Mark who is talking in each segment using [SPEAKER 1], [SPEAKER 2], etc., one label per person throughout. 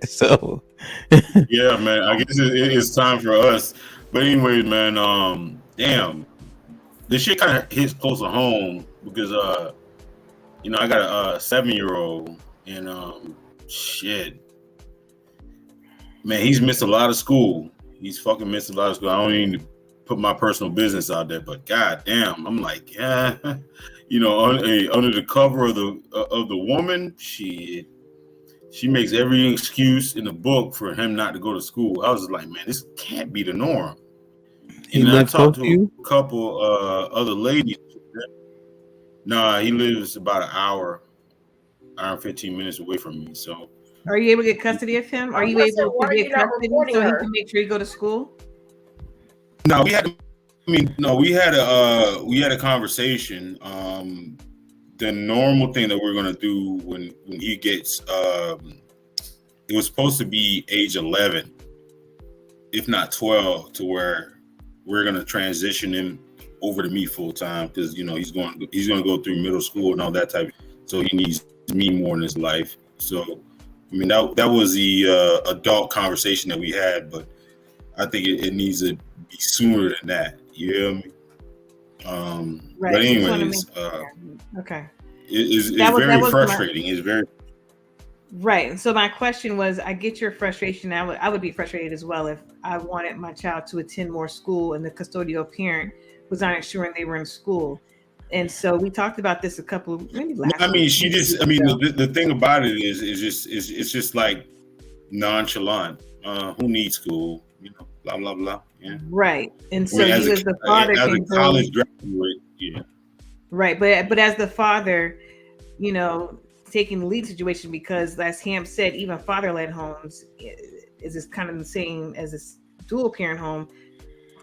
[SPEAKER 1] So
[SPEAKER 2] Yeah, man. I guess it's time for us. But anyways, man. Damn, this shit kind of hits close to home because I got a 7-year-old, and shit, man, he's missed a lot of school. He's fucking missed a lot of school. I don't even put my personal business out there, but god damn, I'm like, yeah, under the cover of the woman, she makes every excuse in the book for him not to go to school. I was just like, man, this can't be the norm.
[SPEAKER 1] he
[SPEAKER 2] And then I
[SPEAKER 1] lives close
[SPEAKER 2] talked
[SPEAKER 1] to
[SPEAKER 2] to
[SPEAKER 1] you.
[SPEAKER 2] a couple other ladies. Nah, he lives about an hour and 15 minutes away from me. So
[SPEAKER 3] Are you able to get custody of him? Are
[SPEAKER 4] I'm
[SPEAKER 3] you
[SPEAKER 4] gonna say,
[SPEAKER 3] able
[SPEAKER 4] why
[SPEAKER 3] to
[SPEAKER 4] are you
[SPEAKER 3] get
[SPEAKER 4] not
[SPEAKER 3] custody
[SPEAKER 4] reporting
[SPEAKER 3] so he
[SPEAKER 4] her?
[SPEAKER 3] can make sure you go to school?
[SPEAKER 2] no, we had a conversation. The normal thing that we're gonna do when he gets it was supposed to be age 11, if not 12, to where we're gonna transition him over to me full time because he's going to go through middle school and all that type. So he needs me more in his life. So I mean that was the adult conversation that we had, but I think it needs to be sooner than that. You hear me?
[SPEAKER 3] Right.
[SPEAKER 2] But
[SPEAKER 3] Just wanna
[SPEAKER 2] anyways,
[SPEAKER 3] Okay.
[SPEAKER 2] it's
[SPEAKER 3] That
[SPEAKER 2] very
[SPEAKER 3] was
[SPEAKER 2] frustrating. It's very
[SPEAKER 3] right. So my question was, I get your frustration. I would be frustrated as well if I wanted my child to attend more school and the custodial parent was not ensuring they were in school. And so we talked about this a couple of maybe last
[SPEAKER 2] I mean,
[SPEAKER 3] week.
[SPEAKER 2] she just. I mean, the thing about it is it's just like nonchalant. Who needs school? Blah blah blah. Yeah.
[SPEAKER 3] Right. And
[SPEAKER 2] I
[SPEAKER 3] so
[SPEAKER 2] mean,
[SPEAKER 3] you as the father
[SPEAKER 2] as a
[SPEAKER 3] can go
[SPEAKER 2] college graduate, yeah.
[SPEAKER 3] right, but as the father, taking the lead situation, because as Ham said, even father-led homes is this kind of the same as this dual parent home.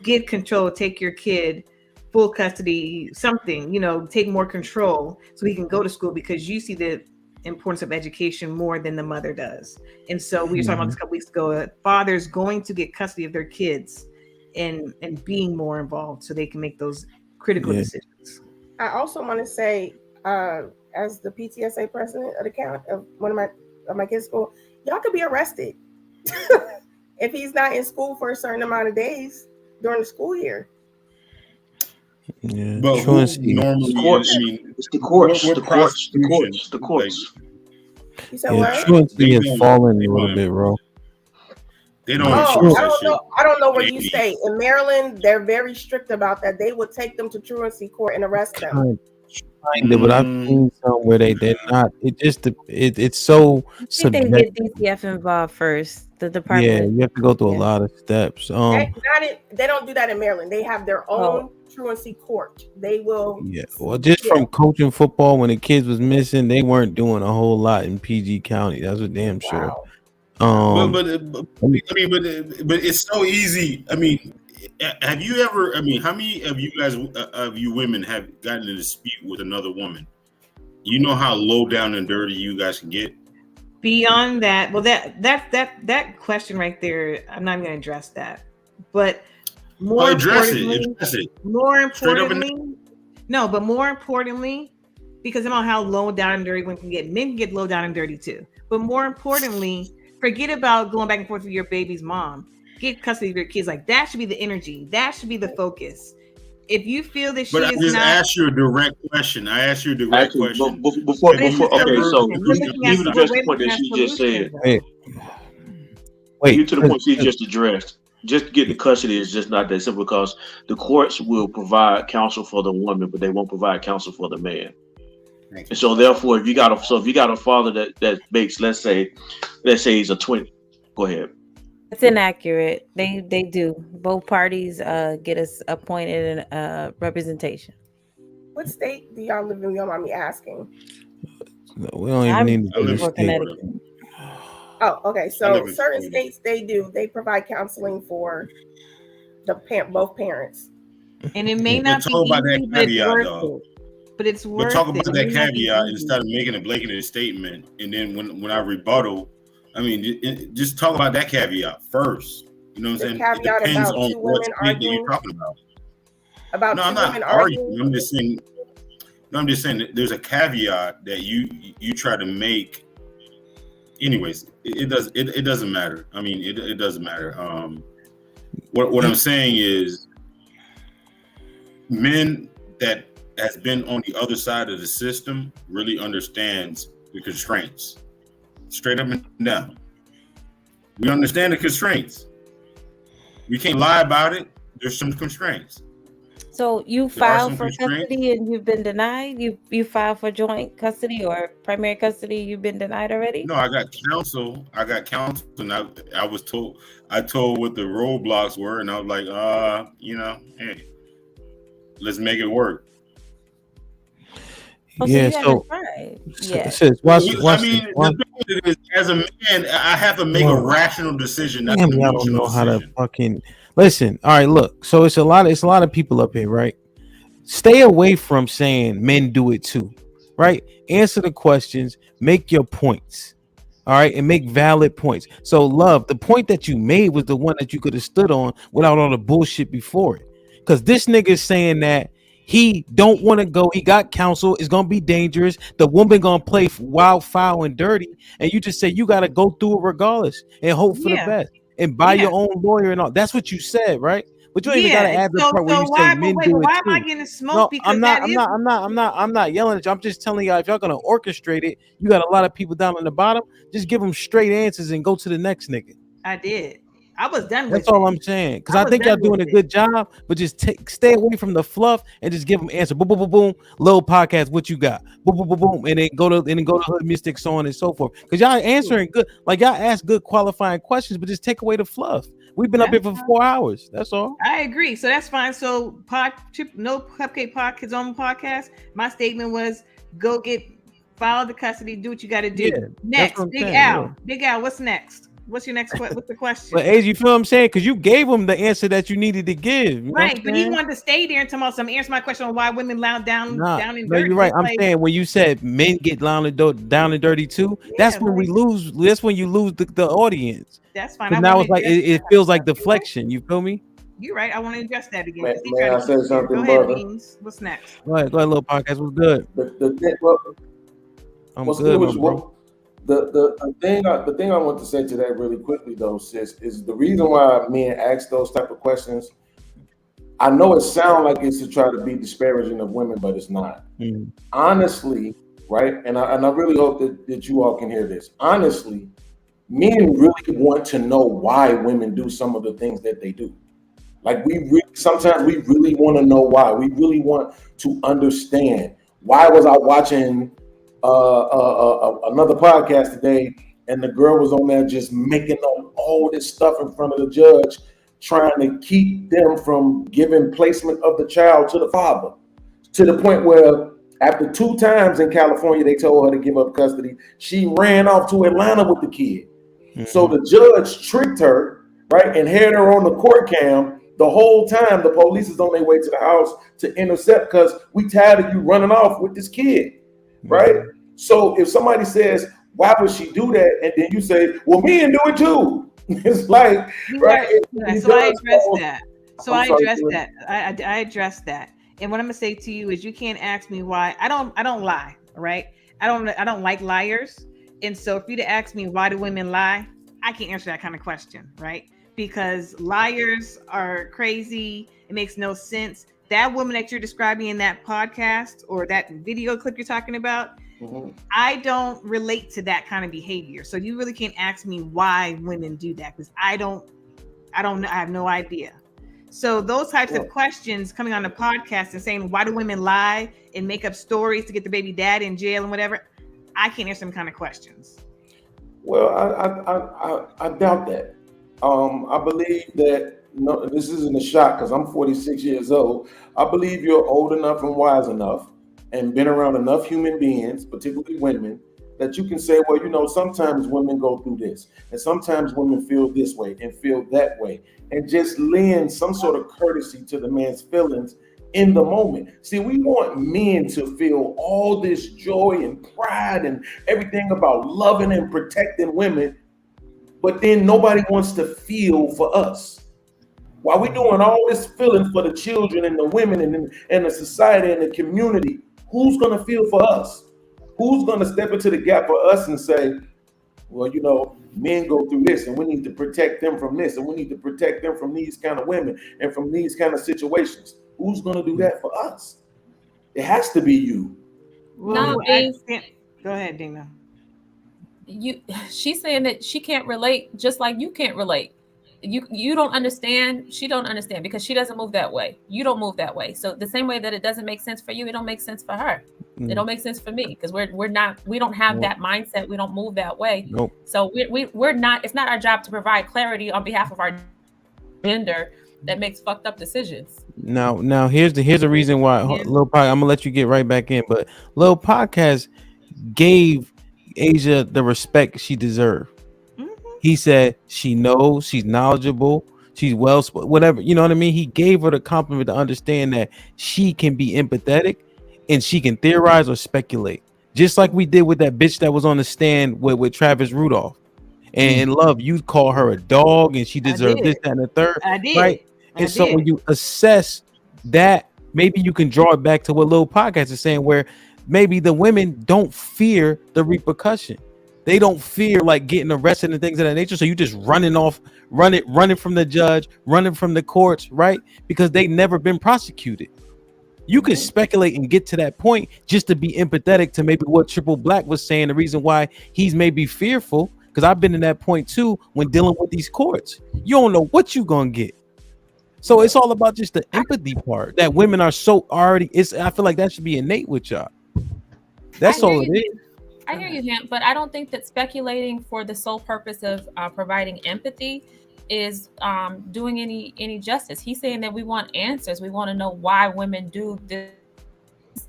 [SPEAKER 3] Get control, take your kid full custody, something, take more control so he can go to school because you see the importance of education more than the mother does. And so we were talking about this a couple weeks ago, fathers going to get custody of their kids and being more involved so they can make those critical decisions.
[SPEAKER 4] I also want to say, as the PTSA president of the county of one of my kids' school, y'all could be arrested if he's not in school for a certain amount of days during the school year.
[SPEAKER 1] Yeah,
[SPEAKER 2] But
[SPEAKER 1] truancy.
[SPEAKER 2] normally,
[SPEAKER 5] courts.
[SPEAKER 2] I mean,
[SPEAKER 5] It's the courts.
[SPEAKER 2] what
[SPEAKER 5] The courts. The
[SPEAKER 2] prosecution,
[SPEAKER 5] courts. The courts.
[SPEAKER 4] You said
[SPEAKER 1] Yeah,
[SPEAKER 4] what?
[SPEAKER 1] truancy has
[SPEAKER 2] don't-
[SPEAKER 1] fallen
[SPEAKER 2] they
[SPEAKER 1] a little
[SPEAKER 2] don't-
[SPEAKER 1] bit, bro.
[SPEAKER 2] They don't
[SPEAKER 4] Oh,
[SPEAKER 2] enforce
[SPEAKER 4] I
[SPEAKER 2] that
[SPEAKER 4] don't
[SPEAKER 2] shit.
[SPEAKER 4] know. I don't know where you
[SPEAKER 2] Maybe.
[SPEAKER 4] stay. In Maryland, they're very strict about that. They would take them to truancy court and arrest them.
[SPEAKER 1] Kinda, but I've seen some where they're not. It just it's so
[SPEAKER 6] I think they
[SPEAKER 1] subjective.
[SPEAKER 6] get DCF involved first. The
[SPEAKER 1] Yeah,
[SPEAKER 6] department.
[SPEAKER 1] you have to go through a
[SPEAKER 6] Yeah.
[SPEAKER 1] lot of steps.
[SPEAKER 4] They don't do that in Maryland. They have their own truancy court. They will.
[SPEAKER 1] Yeah, well, just from coaching football when the kids was missing, they weren't doing a whole lot in PG County. That's for damn sure.
[SPEAKER 4] Wow.
[SPEAKER 2] But it's so easy. I mean, have you ever? I mean, how many of you guys, of you women, have gotten in a dispute with another woman? You know how low down and dirty you guys can get.
[SPEAKER 3] Beyond that, well, that question right there, I'm not going to address that. But more
[SPEAKER 2] Address
[SPEAKER 3] importantly,
[SPEAKER 2] it.
[SPEAKER 3] more
[SPEAKER 2] Straight up and
[SPEAKER 3] importantly, no, but more importantly, because I know how low down and dirty women can get. Men can get low down and dirty too. But more importantly, forget about going back and forth with your baby's mom. Get custody of your kids. Like that should be the energy. That should be the focus. If you feel that she
[SPEAKER 2] But I
[SPEAKER 3] is
[SPEAKER 2] just
[SPEAKER 3] not,
[SPEAKER 2] asked you a direct question.
[SPEAKER 5] Actually,
[SPEAKER 2] question.
[SPEAKER 5] before
[SPEAKER 3] But it's
[SPEAKER 5] okay,
[SPEAKER 3] just-
[SPEAKER 5] so
[SPEAKER 3] we're
[SPEAKER 5] you
[SPEAKER 3] looking at-
[SPEAKER 5] even address
[SPEAKER 3] we're
[SPEAKER 5] the point that
[SPEAKER 3] looking
[SPEAKER 5] she
[SPEAKER 3] at
[SPEAKER 5] just said.
[SPEAKER 3] solutions, though.
[SPEAKER 1] Wait,
[SPEAKER 5] You to the point she just addressed. Just getting the custody is just not that simple because the courts will provide counsel for the woman, but they won't provide counsel for the man. And so therefore, if you got a father that makes, let's say he's a 20. Go ahead.
[SPEAKER 6] It's inaccurate. They do. Both parties get us appointed in representation.
[SPEAKER 4] What state do y'all live in? You don't mind me asking.
[SPEAKER 1] we don't even
[SPEAKER 6] I'm
[SPEAKER 1] need to
[SPEAKER 2] I
[SPEAKER 1] do
[SPEAKER 2] live
[SPEAKER 1] this
[SPEAKER 2] in
[SPEAKER 1] thing.
[SPEAKER 6] Connecticut.
[SPEAKER 4] Oh, okay.
[SPEAKER 2] I live
[SPEAKER 4] So
[SPEAKER 2] in
[SPEAKER 4] certain
[SPEAKER 2] Florida.
[SPEAKER 4] states they provide counseling for both parents.
[SPEAKER 3] And it may
[SPEAKER 2] But
[SPEAKER 3] not be
[SPEAKER 2] talk about that
[SPEAKER 3] easy, but it's
[SPEAKER 2] caveat,
[SPEAKER 3] worth
[SPEAKER 2] though.
[SPEAKER 3] it. But it's
[SPEAKER 2] But
[SPEAKER 3] worth
[SPEAKER 2] talk
[SPEAKER 3] it.
[SPEAKER 2] about
[SPEAKER 3] It
[SPEAKER 2] that
[SPEAKER 3] may not be
[SPEAKER 2] caveat
[SPEAKER 3] easy.
[SPEAKER 2] instead of making a blanket statement, and then when I rebuttal, I mean, just talk about that caveat first. You know what
[SPEAKER 4] The
[SPEAKER 2] I'm saying? It
[SPEAKER 4] caveat
[SPEAKER 2] depends
[SPEAKER 4] about
[SPEAKER 2] on
[SPEAKER 4] two
[SPEAKER 2] what
[SPEAKER 4] women
[SPEAKER 2] state that
[SPEAKER 4] arguing?
[SPEAKER 2] you're talking about.
[SPEAKER 4] About
[SPEAKER 2] No,
[SPEAKER 4] two
[SPEAKER 2] I'm not
[SPEAKER 4] women
[SPEAKER 2] arguing.
[SPEAKER 4] arguing.
[SPEAKER 2] I'm just saying. No, I'm just saying that there's a caveat that you try to make anyways, it doesn't matter. I mean, it doesn't matter. What I'm saying is, men that has been on the other side of the system really understands the constraints, straight up and down. We understand the constraints. We can't lie about it. There's some constraints.
[SPEAKER 6] So you filed for custody and you've been denied? You filed for joint custody or primary custody, you've been denied already?
[SPEAKER 2] No, I got counsel, and I told what the roadblocks were, and I was like, hey, let's make it work.
[SPEAKER 1] Yeah, so
[SPEAKER 2] as a man, I have to make a rational decision. Not
[SPEAKER 1] I don't know how to fucking listen. All right, look. So it's a lot of people up here, right? Stay away from saying men do it too, right? Answer the questions, make your points, all right, and make valid points. So, love, the point that you made was the one that you could have stood on without all the bullshit before it. Because this nigga is saying that he don't want to go. He got counsel. It's gonna be dangerous. The woman gonna play wild, foul, and dirty. And you just say you gotta go through it regardless and hope for the best and buy your own lawyer and all. That's what you said, right? But you even gotta add the part where you say men do it
[SPEAKER 3] why
[SPEAKER 1] too.
[SPEAKER 3] am I getting smoked?
[SPEAKER 1] No, I'm not yelling at you. I'm just telling y'all, if y'all gonna orchestrate it, you got a lot of people down on the bottom. Just give them straight answers and go to the next nigga.
[SPEAKER 3] I did. I was done with
[SPEAKER 1] That's all I'm saying. Because I think y'all doing a good job, but just stay away from the fluff and just give them answer. Boom, boom, boom, boom. Little podcast, what you got? Boom, boom, boom, boom. And then go to Hood Mystics, so on and so forth. Because y'all answering good, like y'all ask good qualifying questions, but just take away the fluff. We've been up here for 4 hours. That's all.
[SPEAKER 3] I agree. So that's fine. So no Cupcake Kids on podcast. My statement was go file the custody, do what you got to do. Yeah, next, Big Al. Big Al, what's next? What's your next what's the question?
[SPEAKER 1] But Age, you feel what I'm saying? Because you gave him the answer that you needed to give.
[SPEAKER 3] Right, but he wanted to stay there and tell me answer my question on why women down in dirty.
[SPEAKER 1] No, you're right. I'm saying when you said men get down and dirty too, that's when we lose. That's when you lose the audience.
[SPEAKER 3] That's fine.
[SPEAKER 1] Now it's like it feels like deflection. You feel me?
[SPEAKER 3] You're right. I want to address that again.
[SPEAKER 7] May I say something,
[SPEAKER 3] brother? Beans. What's next?
[SPEAKER 1] Go ahead, little podcast. What's good?
[SPEAKER 7] What's good with you? The thing I want to say to that really quickly though, sis, is the reason why men ask those type of questions. I know it sounds like it's to try to be disparaging of women, but it's not. Honestly, right? And I really hope that you all can hear this. Honestly, men really want to know why women do some of the things that they do. Like sometimes we really want to know why. We really want to understand. Why was I watching another podcast today, and the girl was on there just making up all this stuff in front of the judge, trying to keep them from giving placement of the child to the father, to the point where after 2 times in California they told her to give up custody, she ran off to Atlanta with the kid. So the judge tricked her, right, and had her on the court cam the whole time. The police is on their way to the house to intercept because we tired of you running off with this kid, right? So if somebody says, why would she do that? And then you say, well, men do it too. It's like, right?
[SPEAKER 3] So I addressed that. I addressed that. And what I'm gonna say to you is you can't ask me why. I don't lie, right? I don't like liars. And so for you to ask me why do women lie, I can't answer that kind of question, right? Because liars are crazy. It makes no sense. That woman that you're describing in that podcast or that video clip you're talking about, I don't relate to that kind of behavior. So you really can't ask me why women do that because I have no idea. So those types of questions coming on the podcast and saying, why do women lie and make up stories to get the baby dad in jail and whatever? I can't answer them kind of questions.
[SPEAKER 7] Well, I doubt that. I believe that, no, this isn't a shock because I'm 46 years old. I believe you're old enough and wise enough and been around enough human beings, particularly women, that you can say, well, sometimes women go through this and sometimes women feel this way and feel that way, and just lend some sort of courtesy to the man's feelings in the moment. See, we want men to feel all this joy and pride and everything about loving and protecting women, but then nobody wants to feel for us. While we're doing all this feeling for the children and the women and the society and the community, who's going to feel for us? Who's going to step into the gap for us and say, well, you know, men go through this, and we need to protect them from this, and we need to protect them from these kind of women and from these kind of situations. Who's going to do that for us? It has to be you.
[SPEAKER 3] Well, go ahead, Dina.
[SPEAKER 8] She's saying that she can't relate, just like you can't relate. You don't understand. She don't understand because she doesn't move that way. You don't move that way. So the same way that it doesn't make sense for you, it don't make sense for her. It don't make sense for me because we don't have that mindset. We don't move that way.
[SPEAKER 1] Nope.
[SPEAKER 8] So we're not. It's not our job to provide clarity on behalf of our gender that makes fucked up decisions.
[SPEAKER 1] Now here's the reason why. Lil Pod, I'm gonna let you get right back in, but Lil Podcast gave Asia the respect she deserved. He said she knows, she's knowledgeable, she's well, whatever, you know what I mean? He gave her the compliment to understand that she can be empathetic and she can theorize or speculate, just like we did with that bitch that was on the stand with Travis Rudolph. And Love, you call her a dog and she deserved this, that, and the third.
[SPEAKER 3] I did.
[SPEAKER 1] Right? And so when you assess that, maybe you can draw it back to what Lil Podcast is saying, where maybe the women don't fear the repercussion. They don't fear like getting arrested and things of that nature. So you just running from the judge, running from the courts, right? Because they never been prosecuted. You can speculate and get to that point just to be empathetic to maybe what Triple Black was saying. The reason why he's maybe fearful, because I've been in that point too when dealing with these courts. You don't know what you're gonna get. So it's all about just the empathy part that women are so already. I feel like that should be innate with y'all. That's all it is.
[SPEAKER 8] I hear you, Hemp, but I don't think that speculating for the sole purpose of providing empathy is doing any justice. He's saying that we want answers. We want to know why women do this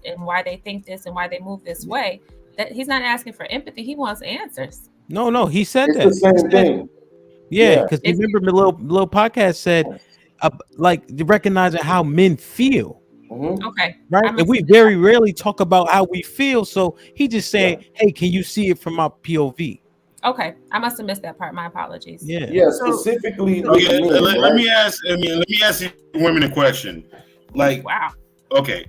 [SPEAKER 8] and why they think this and why they move this way. That he's not asking for empathy. He wants answers.
[SPEAKER 1] No, he said
[SPEAKER 7] It's
[SPEAKER 1] that.
[SPEAKER 7] the same thing.
[SPEAKER 1] Yeah, because remember, Lil Podcast said, like recognizing how men feel.
[SPEAKER 8] Okay.
[SPEAKER 1] Right. And we very rarely talk about how we feel. So he just saying, hey, can you see it from my POV?
[SPEAKER 8] Okay. I must have missed that part. My apologies.
[SPEAKER 7] Yeah, specifically.
[SPEAKER 2] Let me ask you women a question. Like,
[SPEAKER 8] wow.
[SPEAKER 2] Okay.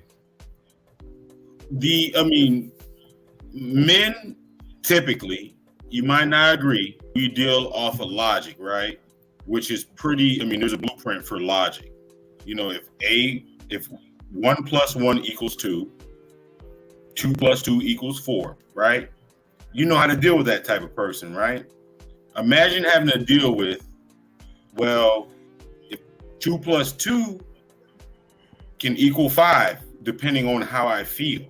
[SPEAKER 2] Men typically, you might not agree, we deal off of logic, right? Which is pretty, there's a blueprint for logic. You know, if 1 + 1 = 2, 2 + 2 = 4, right? You know how to deal with that type of person, right? Imagine having to deal with, well, if 2 + 2 can equal 5, depending on how I feel.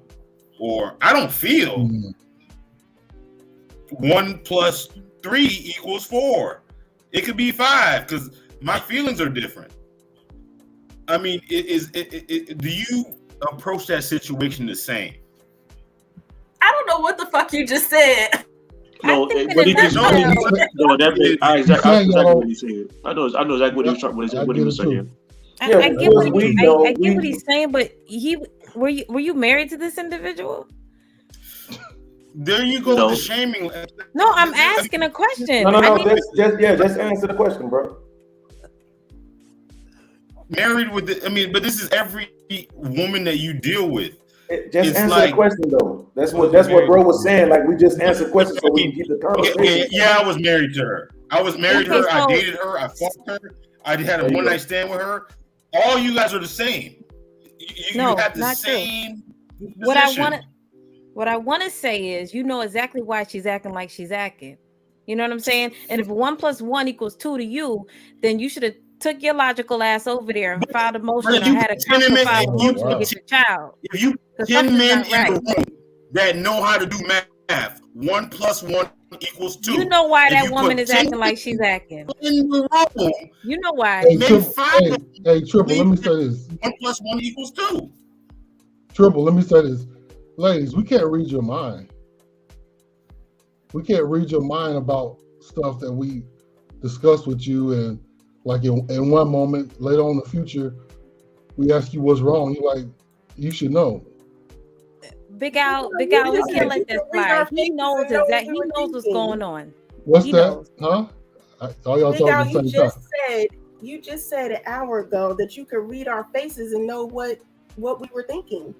[SPEAKER 2] Or I don't feel. 1 + 3 = 4. It could be 5 because my feelings are different. Do you approach that situation the same?
[SPEAKER 8] I don't know what the fuck you just said.
[SPEAKER 5] No, what he just said. No, that's exactly what he said. I know exactly what he was saying.
[SPEAKER 6] I get what he's saying, but were you married to this individual?
[SPEAKER 2] There you go, the shaming.
[SPEAKER 6] No, I'm asking a question.
[SPEAKER 7] No, just answer the question, bro.
[SPEAKER 2] Married with but this is every woman that you deal with.
[SPEAKER 7] Just answer the question though. That's what bro was saying. Like we just answered questions so we can keep the conversation.
[SPEAKER 2] Yeah, I was married to her. I dated her. I fucked her. I had a one-night stand with her. All you guys are the same. You have the same position.
[SPEAKER 6] What I want to say is, you know exactly why she's acting like she's acting. You know what I'm saying? And if 1 + 1 = 2 to you, then you should have took your logical ass over there and filed a motion or had a counsel file a motion to get your child.
[SPEAKER 2] If you 10 men in the room that know how to do math, 1 + 1 = 2.
[SPEAKER 6] You know why that woman is acting like she's acting.
[SPEAKER 2] In the room,
[SPEAKER 6] you know why.
[SPEAKER 9] Hey, Triple, let me say this.
[SPEAKER 2] 1 + 1 = 2.
[SPEAKER 9] Triple, let me say this. Ladies, we can't read your mind. We can't read your mind about stuff that we discuss with you, and like in one moment later on in the future, we ask you what's wrong. You're like, you should know.
[SPEAKER 6] Big Al, we can't let that slide. He knows exactly. He knows what's going on.
[SPEAKER 9] What's that? Huh? All y'all talking at the same time.
[SPEAKER 4] You just said an hour ago that you could read our faces and know what we were thinking.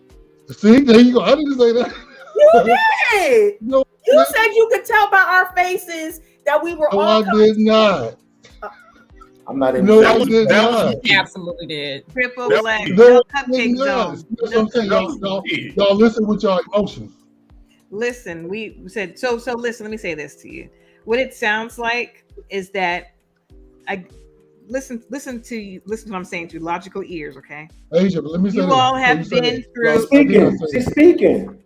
[SPEAKER 9] See, there you go. I didn't say that.
[SPEAKER 4] You did.
[SPEAKER 9] No,
[SPEAKER 4] You said you could tell by our faces that we were all.
[SPEAKER 9] I did not.
[SPEAKER 7] I'm not even.
[SPEAKER 9] No,
[SPEAKER 7] saying
[SPEAKER 9] I did not.
[SPEAKER 8] Absolutely did.
[SPEAKER 3] Triple
[SPEAKER 2] That
[SPEAKER 3] black,
[SPEAKER 2] was-
[SPEAKER 3] no cupcake zone.
[SPEAKER 9] That's what I'm saying. Y'all listen with your emotions.
[SPEAKER 3] Listen, we said so. Listen, let me say this to you. What it sounds like is that I listen to you. Listen to what I'm saying through logical ears. Okay.
[SPEAKER 9] Asia, but let me say
[SPEAKER 3] You
[SPEAKER 9] this.
[SPEAKER 3] all have been through.
[SPEAKER 7] She's speaking.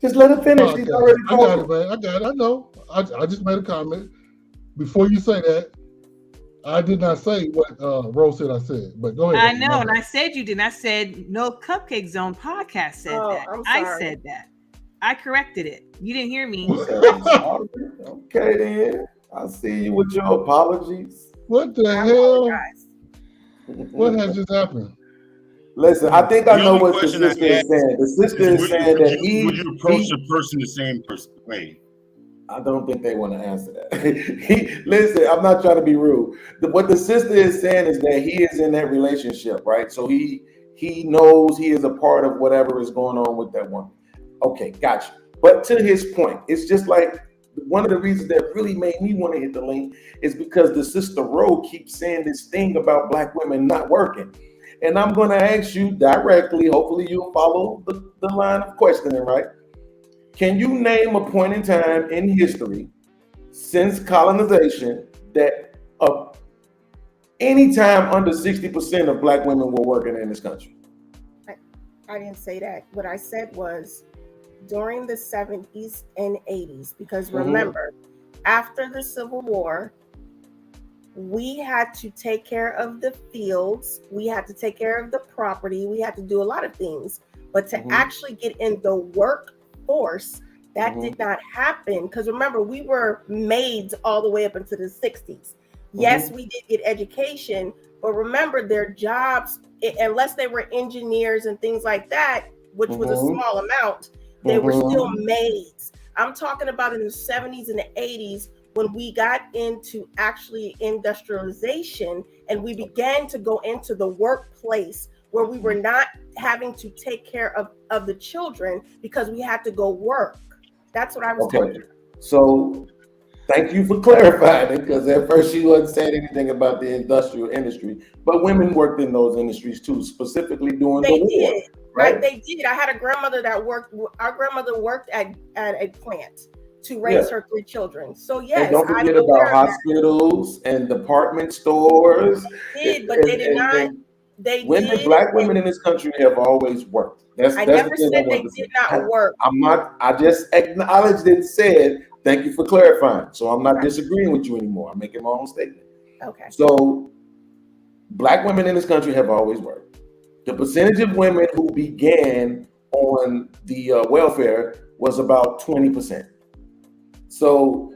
[SPEAKER 7] Just let her finish. She's already
[SPEAKER 9] I got it, man. I got it. I know. I just made a comment. Before you say that, I did not say what Rose said I said, but go ahead.
[SPEAKER 3] I know, and I said you didn't. I said no cupcake zone podcast said that. I said that. I corrected it. You didn't hear me.
[SPEAKER 7] Okay, then. I see you with your apologies.
[SPEAKER 9] What the hell? What has just happened?
[SPEAKER 7] Listen, I think I know what the
[SPEAKER 2] question I
[SPEAKER 7] sister is
[SPEAKER 2] asked
[SPEAKER 7] saying. The sister is saying that
[SPEAKER 2] would you approach the person the same way?
[SPEAKER 7] I don't think they want to answer that. Listen, I'm not trying to be rude. What the sister is saying is that he is in that relationship, right? So he knows he is a part of whatever is going on with that woman. Okay, gotcha. But to his point, it's just like one of the reasons that really made me want to hit the link is because the sister Rowe keeps saying this thing about black women not working. And I'm going to ask you directly, hopefully you'll follow the line of questioning, right? Can you name a point in time in history since colonization that any time under 60% of black women were working in this country?
[SPEAKER 4] I didn't say that. What I said was during the 70s and 80s, because remember, after the Civil War, we had to take care of the fields, we had to take care of the property, we had to do a lot of things, but to actually get in the workforce, that did not happen. Because remember, we were maids all the way up into the 60s. Yes, we did get education, but remember their jobs, unless they were engineers and things like that, which was a small amount, they were still maids. I'm talking about in the 70s and the 80s when we got into actually industrialization and we began to go into the workplace where we were not having to take care of the children because we had to go work. That's what I was talking about.
[SPEAKER 7] So thank you for clarifying it, because at first she wasn't saying anything about the industrial industry, but women worked in those industries too, specifically during the war.
[SPEAKER 4] Right? They did. I had a grandmother that worked. Our grandmother worked at a plant to raise her 3 children. So yes,
[SPEAKER 7] and don't forget about hospitals and department stores.
[SPEAKER 4] They did, but they did not.
[SPEAKER 7] Black women in this country have always worked.
[SPEAKER 4] I never said they did not work.
[SPEAKER 7] I just acknowledged and said, thank you for clarifying. So I'm not disagreeing with you anymore. I'm making my own statement.
[SPEAKER 4] Okay.
[SPEAKER 7] So black women in this country have always worked. The percentage of women who began on the welfare was about 20%. So,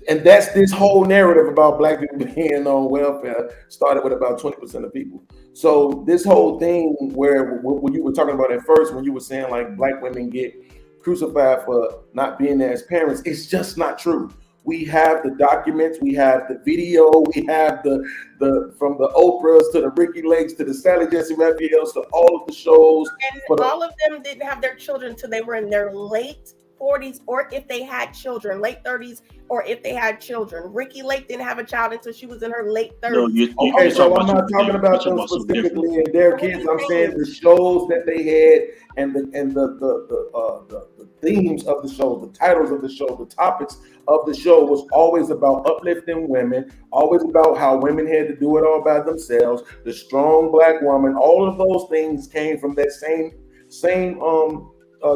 [SPEAKER 7] and that's this whole narrative about black people being on welfare started with about 20% of people. So this whole thing where what you were talking about at first, when you were saying like black women get crucified for not being there as parents, it's just not true. We have the documents, we have the video, we have the from the Oprahs to the Ricky Lakes to the Sally Jesse Raphaels to all of the shows.
[SPEAKER 4] And all of them didn't have their children till they were in their late 40s, or if they had children, late 30s, or if they had children. Ricky Lake didn't have a child until she was in her late 30s.
[SPEAKER 7] Okay, so I'm not talking about them specifically and their kids. I'm saying the shows that they had and the themes of the show, the titles of the show, the topics of the show was always about uplifting women, always about how women had to do it all by themselves, the strong black woman. All of those things came from that same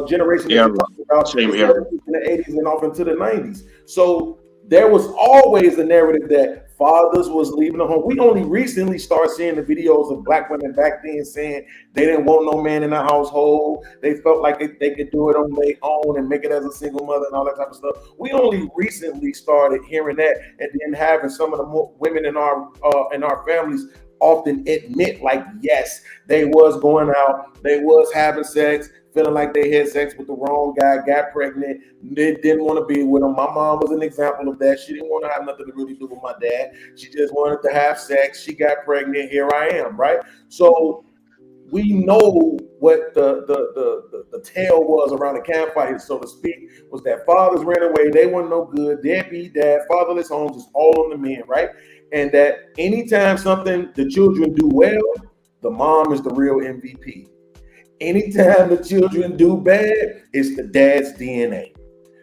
[SPEAKER 7] generation that we talked about in the 80s and off into the 90s. So there was always a narrative that fathers was leaving the home. We only recently start seeing the videos of black women back then saying they didn't want no man in the household. They felt like they could do it on their own and make it as a single mother and all that type of stuff. We only recently started hearing that, and then having some of the women in our families often admit, like, yes, they was going out, they was having sex, feeling like they had sex with the wrong guy, got pregnant, they didn't want to be with him. My mom was an example of that. She didn't want to have nothing to really do with my dad. She just wanted to have sex. She got pregnant. Here I am, right? So we know what the tale was around the campfire, so to speak, was that fathers ran away, they weren't no good, deadbeat dad, fatherless homes is all on the men, right? And that anytime something the children do well, the mom is the real MVP. Anytime the children do bad, it's the dad's DNA,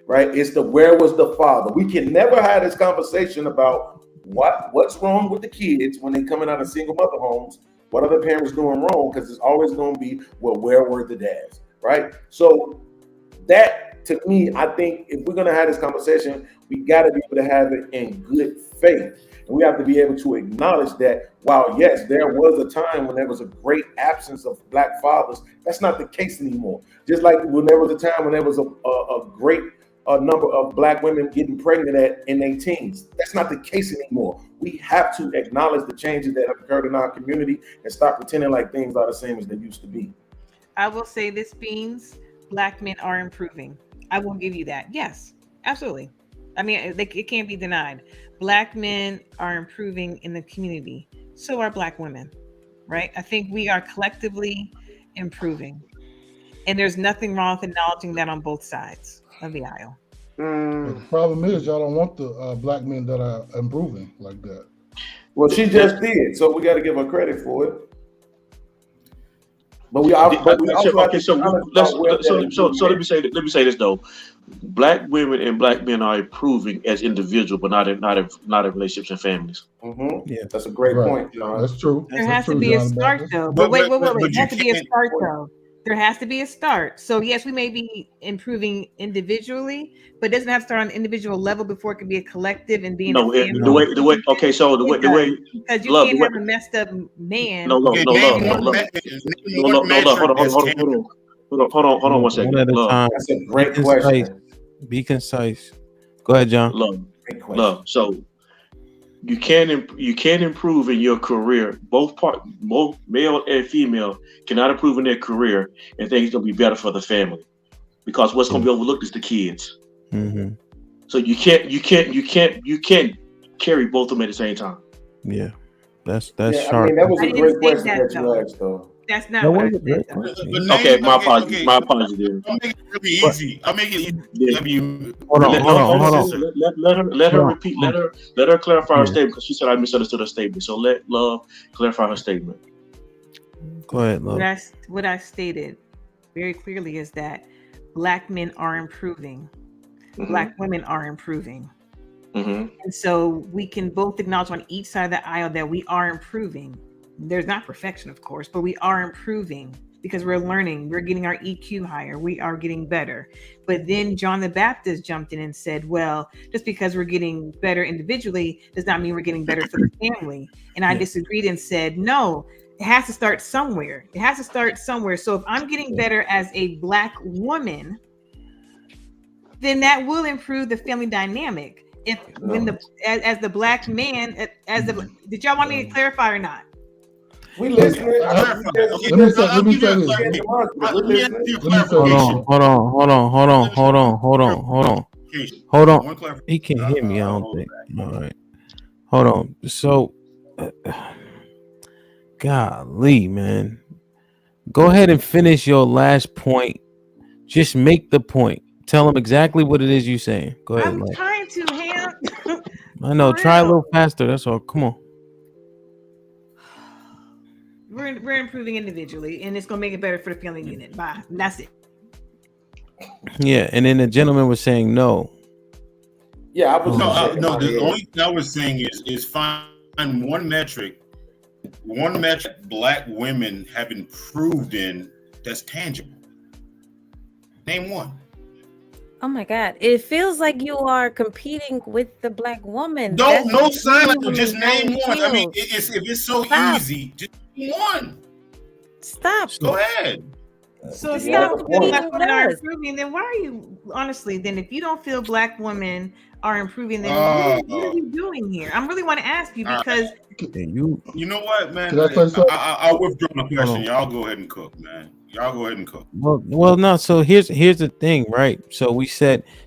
[SPEAKER 7] right? It's the where was the father. We can never have this conversation about what's wrong with the kids when they coming out of single mother homes. What are the parents doing wrong? Because it's always going to be, well, where were the dads, right? So that, to me, I think if we're going to have this conversation, we got to be able to have it in good faith. And we have to be able to acknowledge that, while, yes, there was a time when there was a great absence of Black fathers, that's not the case anymore. Just like when there was a time when there was a great number of Black women getting pregnant in their teens. That's not the case anymore. We have to acknowledge the changes that have occurred in our community and stop pretending like things are the same as they used to be.
[SPEAKER 3] I will say this, Beans, Black men are improving. I will give you that. Yes, absolutely. I mean, it can't be denied. Black men are improving in the community. So are Black women, right? I think we are collectively improving. And there's nothing wrong with acknowledging that on both sides of the aisle.
[SPEAKER 9] The problem is y'all don't want the Black men that are improving like that.
[SPEAKER 7] Well, she just did, so we got to give her credit for it. But we also
[SPEAKER 5] let me say this though. Black women and Black men are improving as individuals, but not in relationships and families.
[SPEAKER 7] Mm-hmm. Yeah, that's a great point, John.
[SPEAKER 9] That's true.
[SPEAKER 3] There has to be a start, though. But wait. There has to be a start, though. There has to be a start. So yes, we may be improving individually, but it doesn't have to start on an individual level before it can be a collective and being
[SPEAKER 5] the way because
[SPEAKER 3] you can't have a messed up man.
[SPEAKER 5] Hold on 1 second.
[SPEAKER 1] One at a time.
[SPEAKER 7] That's a great question.
[SPEAKER 1] Be concise. Go ahead, John.
[SPEAKER 5] Love. So you can improve in your career. Both male and female cannot improve in their career, and things gonna be better for the family. Because what's gonna be overlooked is the kids.
[SPEAKER 1] Mm-hmm.
[SPEAKER 5] So you can't carry both of them at the same time.
[SPEAKER 1] Yeah, that's sharp.
[SPEAKER 7] I mean, that was a great question that you asked, though.
[SPEAKER 3] That's not what I said.
[SPEAKER 5] Okay, my apologies. My apologies. Dude.
[SPEAKER 2] I'll make it really easy. I'll make it easy.
[SPEAKER 1] Hold on.
[SPEAKER 5] Let her repeat. Let her clarify her statement because she said I misunderstood her statement. So let Love clarify her statement.
[SPEAKER 1] Go ahead, Love.
[SPEAKER 3] What I stated very clearly is that Black men are improving. Mm-hmm. Black women are improving. Mm-hmm. And so we can both acknowledge on each side of the aisle that we are improving. There's not perfection, of course, but we are improving because we're learning. We're getting our EQ higher. We are getting better. But then John the Baptist jumped in and said, well, just because we're getting better individually does not mean we're getting better for the family. And I disagreed and said, no, it has to start somewhere. It has to start somewhere. So if I'm getting better as a Black woman, then that will improve the family dynamic. As the Black man, did y'all want me to clarify or not?
[SPEAKER 7] We listening.
[SPEAKER 9] Let me say this.
[SPEAKER 1] Hold on. He can't hear me. I don't think. All right. Hold on. So, golly, man. Go ahead and finish your last point. Just make the point. Tell them exactly what it is you're saying. Go ahead.
[SPEAKER 3] I'm trying to, Ham.
[SPEAKER 1] I know. Try a little faster. That's all. Come on.
[SPEAKER 3] We're improving individually, and it's gonna make it better for the family unit. Bye. And that's it.
[SPEAKER 1] Yeah, and then the gentleman was saying no.
[SPEAKER 7] Yeah, I was
[SPEAKER 2] no. The only thing I was saying is find one metric Black women have improved in that's tangible. Name one.
[SPEAKER 6] Oh my God! It feels like you are competing with the Black woman.
[SPEAKER 2] No silence. Just name one. I mean, if it's so easy, just name one.
[SPEAKER 6] Stop.
[SPEAKER 2] Go ahead.
[SPEAKER 3] So if you don't feel Black women are improving, then why are you honestly? Then if you don't feel Black women are improving, then what are you doing here? I really want to ask you because
[SPEAKER 2] you know what, man. I'll withdraw my question. Y'all go ahead and cook, man. Y'all go ahead and cook.
[SPEAKER 1] Well, no. So here's the thing, right? So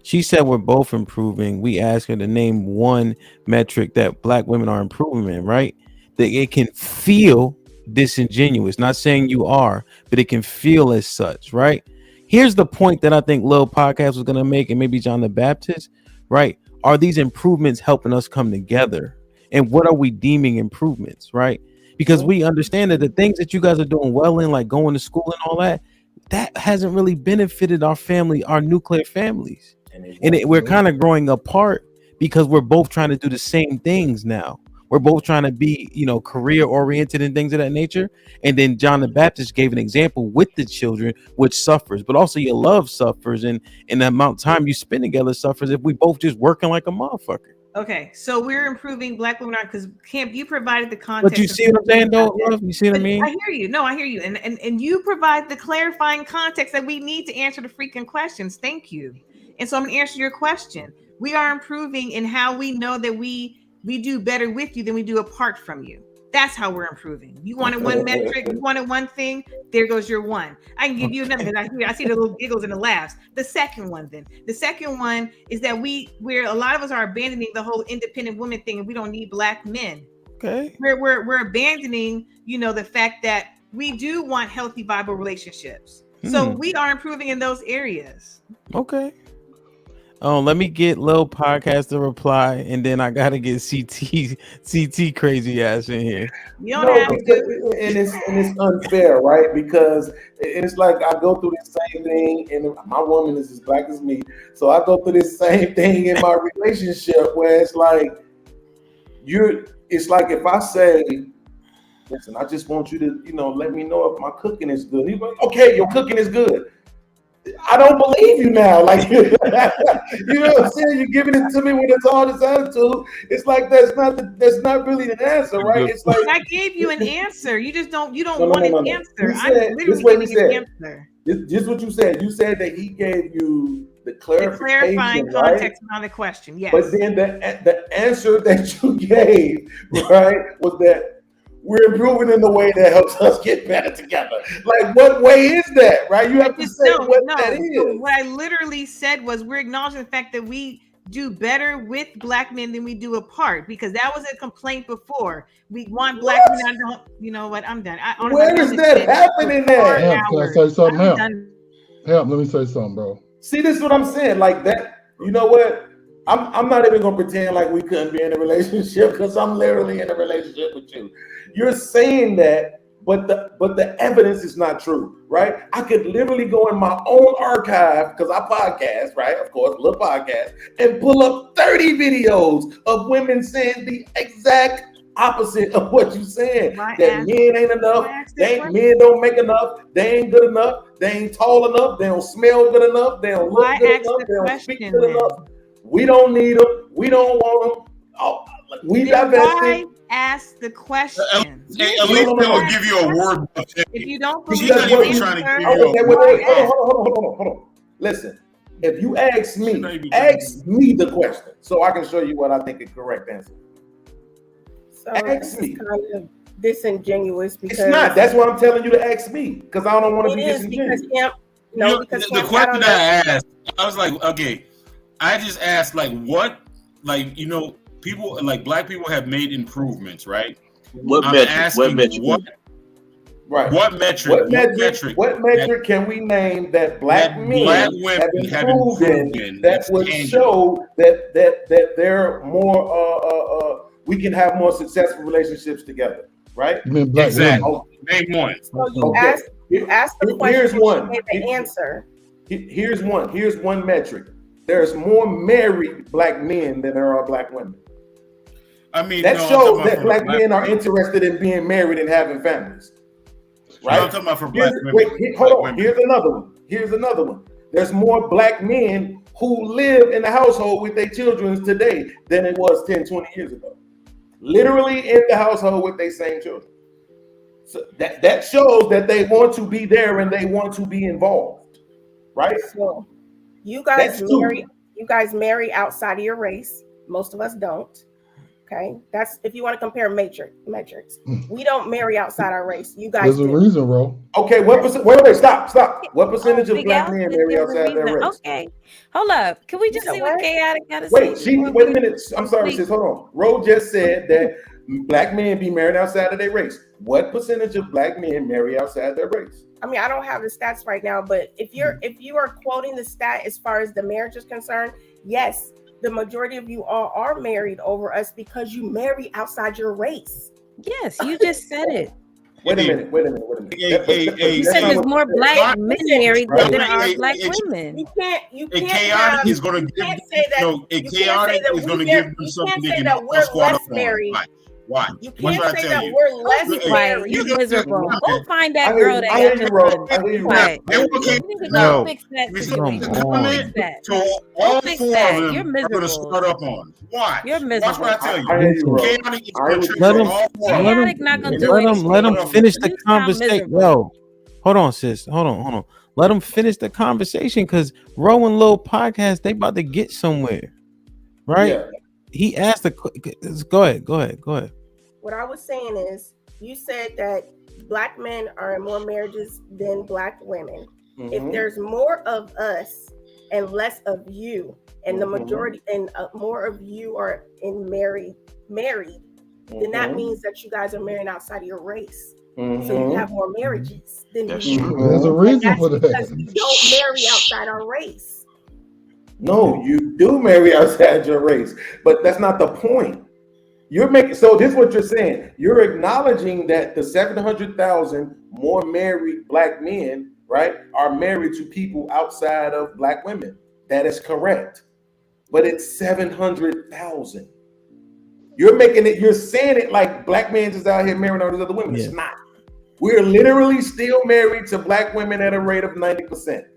[SPEAKER 1] she said we're both improving. We asked her to name one metric that Black women are improving in, right? That it can feel disingenuous. Not saying you are, but it can feel as such, right? Here's the point that I think Lil Podcast was gonna make, and maybe John the Baptist, right? Are these improvements helping us come together? And what are we deeming improvements, right? Because we understand that the things that you guys are doing well in, like going to school and all that, that hasn't really benefited our family, our nuclear families. And we're kind of growing apart because we're both trying to do the same things now. We're both trying to be, career oriented and things of that nature. And then John the Baptist gave an example with the children, which suffers, but also your love suffers, and the amount of time you spend together suffers if we both just working like a motherfucker.
[SPEAKER 3] Okay, so we're improving Black women because Camp, you provided the context.
[SPEAKER 1] But you see what I'm saying, though? You see what I mean?
[SPEAKER 3] I hear you. No, I hear you. And you provide the clarifying context that we need to answer the freaking questions. Thank you. And so I'm going to answer your question. We are improving in how we know that we do better with you than we do apart from you. That's how we're improving. You wanted one metric, you wanted one thing, there goes your one. I can give you another, because I see the little giggles and the laughs. The second one is that we're a lot of us are abandoning the whole independent woman thing, and we don't need Black men.
[SPEAKER 1] Okay.
[SPEAKER 3] We're abandoning, the fact that we do want healthy, viable relationships. So we are improving in those areas.
[SPEAKER 1] Okay. Let me get Lil Podcast to reply, and then I gotta get CT crazy ass in here.
[SPEAKER 3] You don't have to.
[SPEAKER 7] And it's unfair, right? Because it's like I go through the same thing, and my woman is as Black as me, so I go through this same thing in my relationship where it's like it's like if I say, listen, I just want you to, let me know if my cooking is good. He's like, okay, your cooking is good. I don't believe you now. Like, you know what I'm saying? You're giving it to me with all this attitude. It's like that's not really an answer, right? It's like
[SPEAKER 3] I gave you an answer. You just don't want an answer.
[SPEAKER 7] I literally gave you an answer. This is what you said. You said that he gave you the
[SPEAKER 3] clarifying context on the question. Yes.
[SPEAKER 7] But then the answer that you gave, right, was that we're improving in the way that helps us get better together. Like, what way is that, right? You have to say that is.
[SPEAKER 3] So what I literally said was we're acknowledging the fact that we do better with Black men than we do apart, because that was a complaint before. We want Black men. I don't. You know what? I'm done.
[SPEAKER 7] Where is that happening there?
[SPEAKER 9] Can I say something? Help, let me say something, bro.
[SPEAKER 7] See, this is what I'm saying. Like that. You know what? I'm not even gonna pretend like we couldn't be in a relationship, because I'm literally in a relationship with you. You're saying that, but the evidence is not true, right? I could literally go in my own archive, because I podcast, right? Of course, little podcast, and pull up 30 videos of women saying the exact opposite of what you're saying. That men ain't enough, men don't make enough, they ain't good enough, they ain't tall enough, they don't smell good enough, they don't look good enough, they don't speak good enough. We don't need them. We don't want them. Oh, we divested.
[SPEAKER 3] Ask the question.
[SPEAKER 2] At least they'll give you a word.
[SPEAKER 3] If you don't
[SPEAKER 2] believe it,
[SPEAKER 3] even
[SPEAKER 2] trying to give you
[SPEAKER 7] hold on. Listen, if you ask me the question, so I can show you what I think is the correct answer.
[SPEAKER 4] So ask me. Kind of disingenuous because
[SPEAKER 7] it's not. That's why I'm telling you to ask me, because I don't want to be disingenuous.
[SPEAKER 4] Because
[SPEAKER 2] the question I asked, I was like, okay. I just asked, people, like Black people have made improvements, right?
[SPEAKER 5] What metric
[SPEAKER 7] can we name that Black men have proven that would show that they're more we can have more successful relationships together, right?
[SPEAKER 2] Exactly. Name one.
[SPEAKER 4] So you ask the question.
[SPEAKER 7] Here's one.
[SPEAKER 4] The answer.
[SPEAKER 7] Here's one metric. There's more married Black men than there are Black women. That shows that Black men are interested in being married and having families. Right?
[SPEAKER 2] I'm talking about for Black women.
[SPEAKER 7] Hold on. Here's another one. There's more Black men who live in the household with their children today than it was 10, 20 years ago. Literally in the household with their same children. So that shows that they want to be there and they want to be involved. Right?
[SPEAKER 4] So you guys marry outside of your race. Most of us don't. Okay, that's if you want to compare metrics. We don't marry outside our race. You guys.
[SPEAKER 9] There's a reason, bro.
[SPEAKER 7] Okay, what percent? Wait, stop. What percentage of Black men marry outside their race?
[SPEAKER 6] Okay, hold up. Can we just see what Chaotic got to say?
[SPEAKER 7] Wait a minute. I'm sorry, sis. Hold on. Ro just said that black men be married outside of their race? What percentage of black men marry outside their race?
[SPEAKER 4] I mean, I don't have the stats right now, but if you are quoting the stat as far as the marriage is concerned, yes, the majority of you all are married over us because you marry outside your race.
[SPEAKER 6] Yes, you just said it.
[SPEAKER 7] Wait a minute.
[SPEAKER 6] You said there's more black men married than there are black women.
[SPEAKER 4] You can't
[SPEAKER 2] chaotic is going to give them something they can squat up on. Why?
[SPEAKER 4] You can't say that we're less married.
[SPEAKER 6] You're miserable. Go find that girl that got your husband. You need to go fix that.
[SPEAKER 2] All four of them are going to squat up on. Why?
[SPEAKER 6] You're miserable.
[SPEAKER 2] Watch what I tell you. Chaotic is going to trick all four.
[SPEAKER 6] Chaotic not going to do anything.
[SPEAKER 1] Let them finish the conversation. Yo, hold on, sis. Hold on. Let them finish the conversation because Row and Lil podcast, they about to get somewhere, right? Yeah. He asked go ahead.
[SPEAKER 4] What I was saying is, you said that black men are in more marriages than black women. Mm-hmm. If there's more of us and less of you, and the majority and more of you are in married, then that means that you guys are marrying outside of your race. So you have more marriages than you.
[SPEAKER 9] There's a reason for that.
[SPEAKER 4] Because we don't marry outside our race.
[SPEAKER 7] No, you do marry outside your race, but that's not the point. You're making, so this is what you're saying. You're acknowledging that the 700,000 more married black men, right, are married to people outside of black women. That is correct. But it's 700,000. You're saying it like black men just out here marrying all these other women. Yeah. It's not. We're literally still married to black women at a rate of 90%.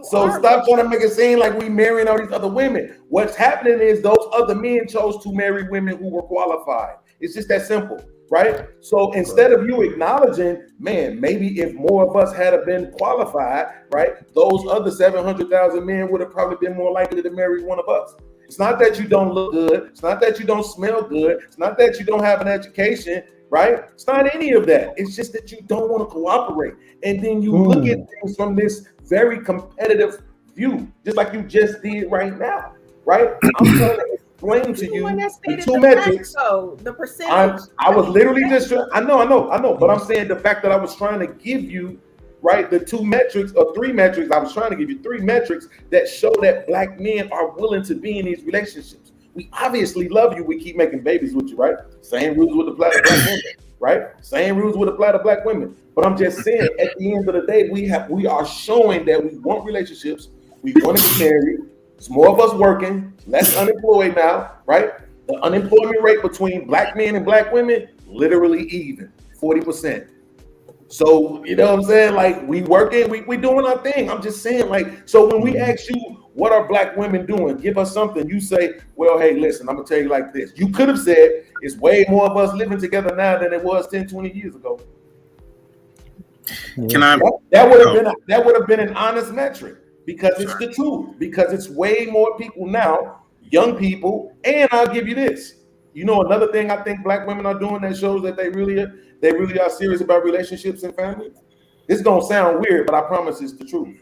[SPEAKER 7] So stop trying to make it seem like we marrying all these other women. What's happening is those other men chose to marry women who were qualified. It's just that simple, right? So instead of you acknowledging, man, maybe if more of us had been qualified, right, those other 700,000 men would have probably been more likely to marry one of us. It's not that you don't look good. It's not that you don't smell good. It's not that you don't have an education, right? It's not any of that. It's just that you don't want to cooperate. And then you look at things from this very competitive view, just like you just did right now, right? I'm trying to explain to you the two metrics.
[SPEAKER 4] The percentage.
[SPEAKER 7] I was literally just trying, I know, but I'm saying the fact that I was trying to give you, right, the two metrics or three metrics. I was trying to give you three metrics that show that black men are willing to be in these relationships. We obviously love you. We keep making babies with you, right? Same rules would apply to black women, right? Same rules would apply to black women. But I'm just saying, at the end of the day, we are showing that we want relationships. We want to be married. It's more of us working, less unemployed now, right? The unemployment rate between black men and black women, literally even, 40%. So, you know what I'm saying? Like, we working, we doing our thing. I'm just saying, like, so when we ask you, what are black women doing? Give us something. You say, well, hey, listen, I'm going to tell you like this. You could have said, it's way more of us living together now than it was 10, 20 years ago. That would have been an honest metric, because it's the truth, because it's way more people now, young people. And I'll give you this. You know, another thing I think black women are doing that shows that they really are serious about relationships and family. It's going to sound weird, but I promise it's the truth.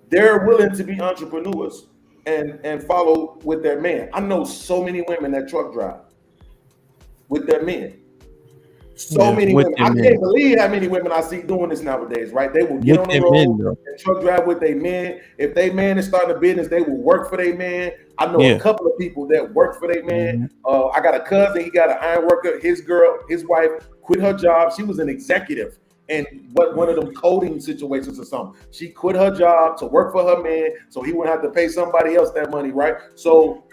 [SPEAKER 7] They're willing to be entrepreneurs and follow with their man. I know so many women that truck drive with their men. So many women. I can't believe how many women I see doing this nowadays, right? They will get on the road and truck drive with their men. If their man is starting a business, they will work for their man. I know a couple of people that work for their man. I got a cousin, he got an iron worker. His wife quit her job. She was an executive in one of them coding situations or something. She quit her job to work for her man, so he wouldn't have to pay somebody else that money, right? So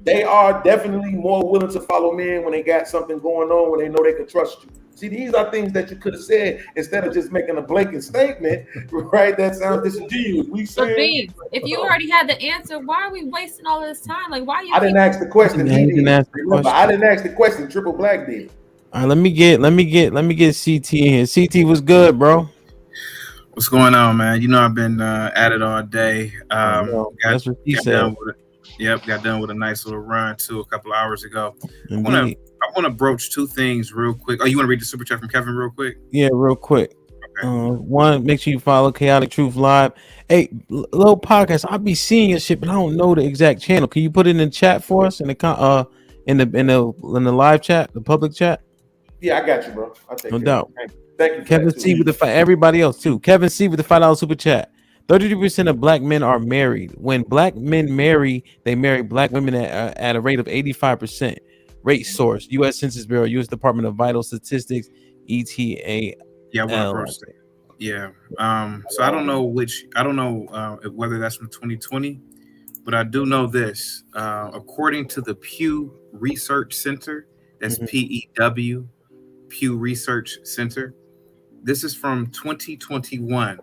[SPEAKER 7] they are definitely more willing to follow men when they got something going on, when they know they can trust you. See, these are things that you could have said instead of just making a blanket statement, right? That sounds disingenuous.
[SPEAKER 8] If you already had the answer, why are we wasting all of this time? Like, why you?
[SPEAKER 7] I didn't ask the question. I didn't ask the question. Triple Black did.
[SPEAKER 1] All right, let me get CT in here. CT was good, bro.
[SPEAKER 10] What's going on, man? You know I've been at it all day.
[SPEAKER 1] That's what he said.
[SPEAKER 10] Got done with a nice little run too a couple of hours ago. I want to broach two things real quick. Oh, you want to read the super chat from Kevin real quick?
[SPEAKER 1] Yeah, real quick. Okay. One, make sure you follow Chaotic Truth Live. Hey, little podcast. I'll be seeing your shit, but I don't know the exact channel. Can you put it in the chat for us in the in the live chat, the public chat?
[SPEAKER 7] Yeah, I got you, bro. I'll take
[SPEAKER 1] No
[SPEAKER 7] care.
[SPEAKER 1] doubt.
[SPEAKER 7] Thank you.
[SPEAKER 1] Kevin C with the everybody else too. Kevin C with the $5 super chat. 32% of black men are married. When black men marry, they marry black women at a rate of 85%. Rate source: U.S. Census Bureau, U.S. Department of Vital Statistics, ETA.
[SPEAKER 10] Yeah, I want to approach that. Yeah. So I don't know whether that's from 2020, but I do know this. According to the Pew Research Center, that's PEW, Pew Research Center. This is from 2021.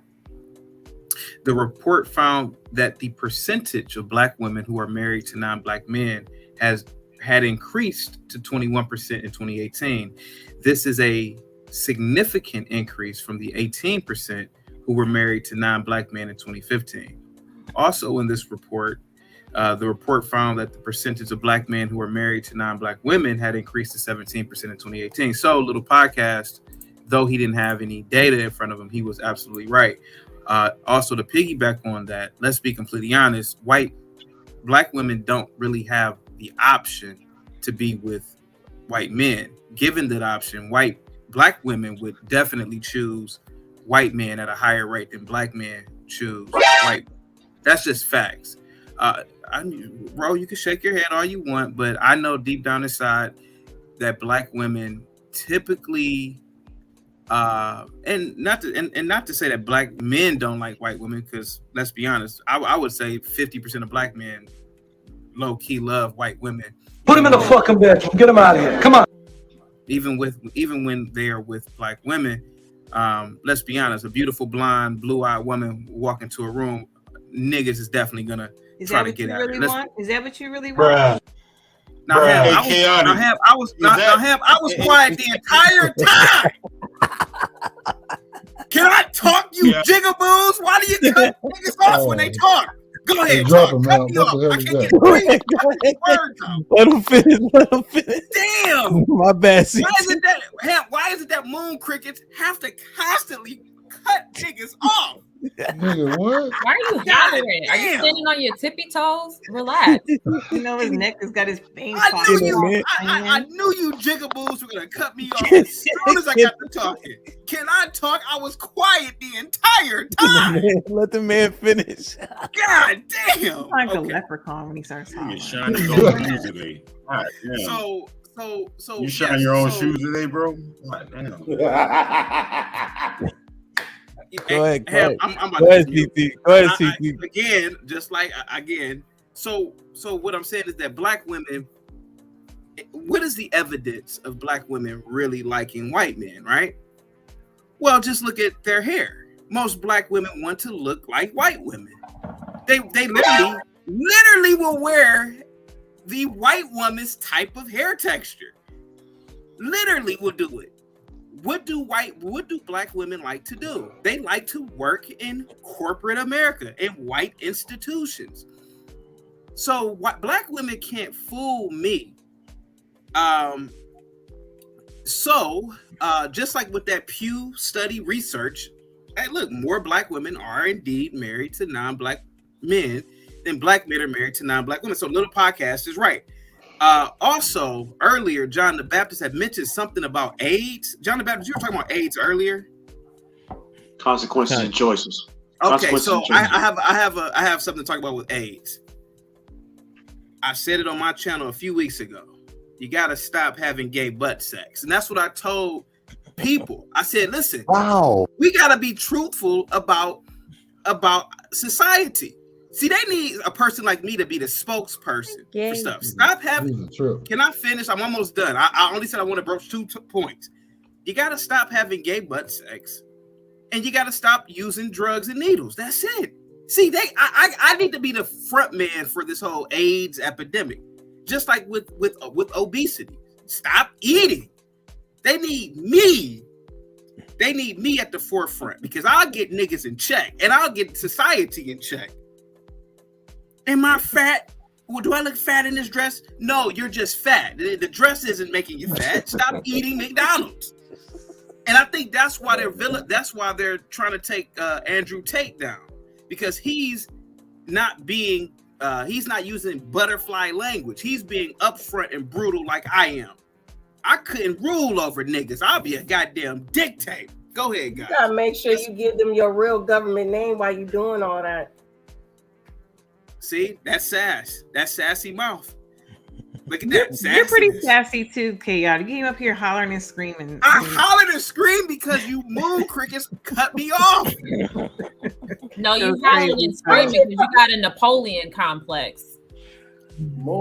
[SPEAKER 10] The report found that the percentage of black women who are married to non-black men had increased to 21% in 2018. This is a significant increase from the 18% who were married to non-black men in 2015. Also in this report, the report found that the percentage of black men who were married to non-black women had increased to 17% in 2018. So Little Podcast, though he didn't have any data in front of him, he was absolutely right. Also, to piggyback on that, let's be completely honest, black women don't really have the option to be with white men. Given that option, black women would definitely choose white men at a higher rate than black men choose white. That's just facts. Bro, you can shake your head all you want, but I know deep down inside that black women typically, and not to say that black men don't like white women, because let's be honest, I would say 50% of black men low key love white women.
[SPEAKER 11] Put him in the fucking bedroom. Get him out of here. Come on.
[SPEAKER 10] Even when they are with black women, let's be honest, a beautiful blonde, blue-eyed woman walk into a room, niggas is definitely gonna try to get out.
[SPEAKER 3] Is that what you really want?
[SPEAKER 10] Now, I was quiet the entire time. Can I talk, you jigaboos? Why do you cut niggas off when they talk? Go ahead, cut me off. I can't get words out.
[SPEAKER 1] Let him finish.
[SPEAKER 10] Damn.
[SPEAKER 1] My bad.
[SPEAKER 10] Why is it that moon crickets have to constantly cut niggas off?
[SPEAKER 9] Nigga, what?
[SPEAKER 8] Why are you hollering? Are you standing on your tippy toes? Relax.
[SPEAKER 3] You know his neck has got his veins.
[SPEAKER 10] I knew you jigaboos were gonna cut me off as soon as I got to talking. Can I talk? I was quiet the entire time.
[SPEAKER 1] Let the man finish.
[SPEAKER 10] God damn.
[SPEAKER 3] Like a leprechaun when he starts talking.
[SPEAKER 2] You shine your own shoes today. Right,
[SPEAKER 10] So
[SPEAKER 2] you shine your own shoes today, bro. Right,
[SPEAKER 1] Go ahead,
[SPEAKER 10] CT.
[SPEAKER 1] Go ahead, CT.
[SPEAKER 10] Again, just like again. So what I'm saying is that black women. What is the evidence of black women really liking white men, right? Well, just look at their hair. Most black women want to look like white women. They literally will wear the white woman's type of hair texture. Literally will do it. What do black women like to do? They like to work in corporate America, in white institutions. So black women can't fool me. Just like with that Pew study research, hey, look, more black women are indeed married to non-black men than black men are married to non-black women. So Little Podcast is right. Also, earlier, John the Baptist had mentioned something about AIDS. John the Baptist, you were talking about AIDS earlier.
[SPEAKER 5] Consequences and choices.
[SPEAKER 10] Okay, so I have something to talk about with AIDS. I said it on my channel a few weeks ago. You got to stop having gay butt sex, and that's what I told people. I said, listen, we got to be truthful about society. See, they need a person like me to be the spokesperson for stuff. Stop having. Can I finish? I'm almost done. I only said I want to broach 2 points. You got to stop having gay butt sex, and you got to stop using drugs and needles. That's it. See, I need to be the front man for this whole AIDS epidemic, just like with obesity. Stop eating. They need me. They need me at the forefront because I'll get niggas in check and I'll get society in check. Am I fat? Well, do I look fat in this dress? No, you're just fat. The dress isn't making you fat. Stop eating McDonald's. And I think that's why they're trying to take Andrew Tate down, because he's not being he's not using butterfly language. He's being upfront and brutal like I am. I couldn't rule over niggas. I'll be a goddamn dictator. Go ahead, guys.
[SPEAKER 4] You gotta make sure you give them your real government name while you doing all that.
[SPEAKER 10] See, that's sass. That's sassy mouth. Look at that.
[SPEAKER 3] You're pretty sassy too, Chaotic. You came up here hollering and screaming.
[SPEAKER 10] I hollered and screamed because you moon crickets cut me off.
[SPEAKER 8] No, you hollering and screaming because you got a Napoleon complex.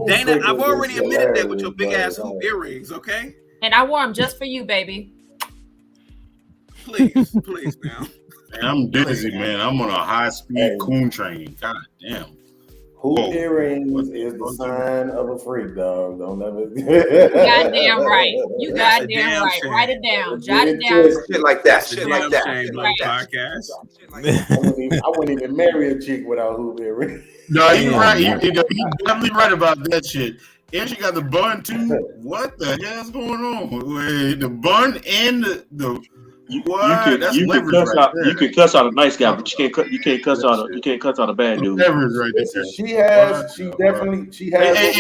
[SPEAKER 10] Dana, I've already admitted that with your big ass hoop earrings, okay?
[SPEAKER 8] And I wore them just for you, baby.
[SPEAKER 10] Please now.
[SPEAKER 2] Man, I'm dizzy, man. I'm on a high-speed coon train. God damn.
[SPEAKER 7] Hoop earrings is the sign of a freak, dog. Don't ever.
[SPEAKER 8] Goddamn right. You goddamn right.
[SPEAKER 10] Shame.
[SPEAKER 8] Write it down. Jot it down.
[SPEAKER 12] Shit like that. Shit like that.
[SPEAKER 10] Shame,
[SPEAKER 12] Shit like that.
[SPEAKER 10] podcast.
[SPEAKER 7] I wouldn't even marry a chick without hoop earrings.
[SPEAKER 2] No, he's right. He's definitely right about that shit. And she got the bun too. What the hell's going on? Wait, the bun and the what? That's leverage right there.
[SPEAKER 5] You can cuss out a nice guy, but you can't cuss out a bad dude.
[SPEAKER 2] Leverage right there.
[SPEAKER 7] She has.
[SPEAKER 2] Hey,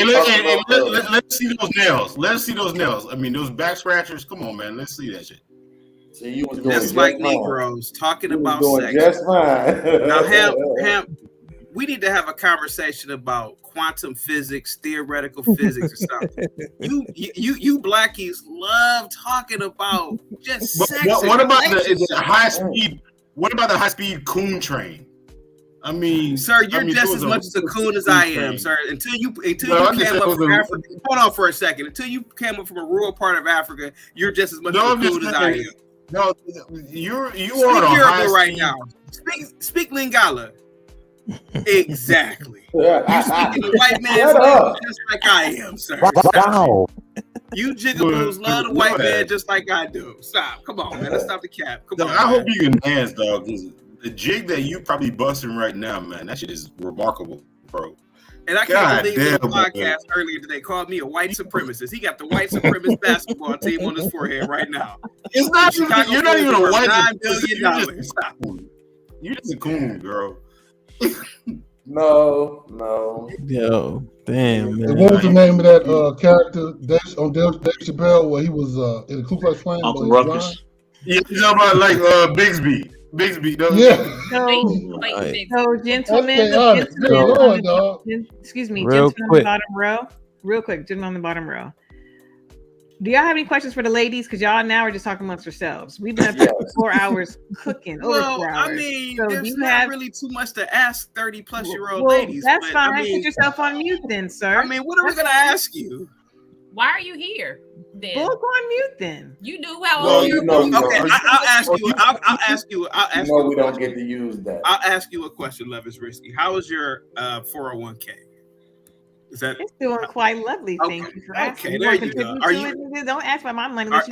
[SPEAKER 2] let's see those nails. Let's see those nails. I mean, those back scratchers. Come on, man. Let's see that shit.
[SPEAKER 7] So you was doing
[SPEAKER 10] Just like
[SPEAKER 7] fine.
[SPEAKER 10] Negroes talking about sex.
[SPEAKER 7] Just fine.
[SPEAKER 10] Now, Ham, we need to have a conversation about quantum physics, theoretical physics, or something. You blackies love talking about just sex.
[SPEAKER 2] What about the high speed? What about the high speed coon train? I mean,
[SPEAKER 10] sir, you're just as much as a coon as I am, sir. Until you came up from Africa. Hold on for a second. Until you came up from a rural part of Africa, you're just as much of a coon as I am.
[SPEAKER 2] No, you are
[SPEAKER 10] Yoruba right now. Speak Lingala. Exactly. You speaking the white man's language just like I am, sir.
[SPEAKER 1] Wow.
[SPEAKER 10] You jigaboos love the white man just like I do. Stop. Come on, man. Let's stop the cap. Come on.
[SPEAKER 2] I hope you can dance, dog. Because the jig that you probably busting right now, man, that shit is remarkable, bro.
[SPEAKER 10] And I can't believe the podcast earlier today called me a white supremacist. He got the white supremacist basketball team on his forehead right now.
[SPEAKER 2] It's not you're not even a white
[SPEAKER 10] $9 billion. Stop.
[SPEAKER 2] You're just a coon, girl.
[SPEAKER 7] No.
[SPEAKER 1] Yo, damn, man.
[SPEAKER 9] What was the name of that character on Dave Chappelle where he was in the Ku Klux Klan?
[SPEAKER 5] Uncle Ruckus.
[SPEAKER 2] Yeah, you know about like Bigsby. Though.
[SPEAKER 9] Yeah.
[SPEAKER 3] So gentlemen, excuse me,
[SPEAKER 1] Real
[SPEAKER 3] gentlemen on
[SPEAKER 1] quick.
[SPEAKER 3] the bottom row. Real quick, gentlemen on the bottom row. Do y'all have any questions for the ladies? Because y'all now are just talking amongst yourselves. We've been up here for 4 hours cooking. Over 4 hours.
[SPEAKER 10] I mean,
[SPEAKER 3] so
[SPEAKER 10] there's not really too much to ask 30-plus-year-old ladies.
[SPEAKER 3] That's fine.
[SPEAKER 10] I mean,
[SPEAKER 3] Put yourself on mute then, sir.
[SPEAKER 10] I mean, what are we gonna ask you?
[SPEAKER 8] Why are you here? Then
[SPEAKER 3] go on mute. Then
[SPEAKER 8] you do how old you're.
[SPEAKER 10] Okay, I'll ask you.
[SPEAKER 7] We don't get to use that.
[SPEAKER 10] I'll ask you a question, Love is Risky. How is your 401k? Is that
[SPEAKER 3] it's doing quite lovely? Thank you for asking.
[SPEAKER 10] Okay, there you go.
[SPEAKER 3] Don't ask for my money unless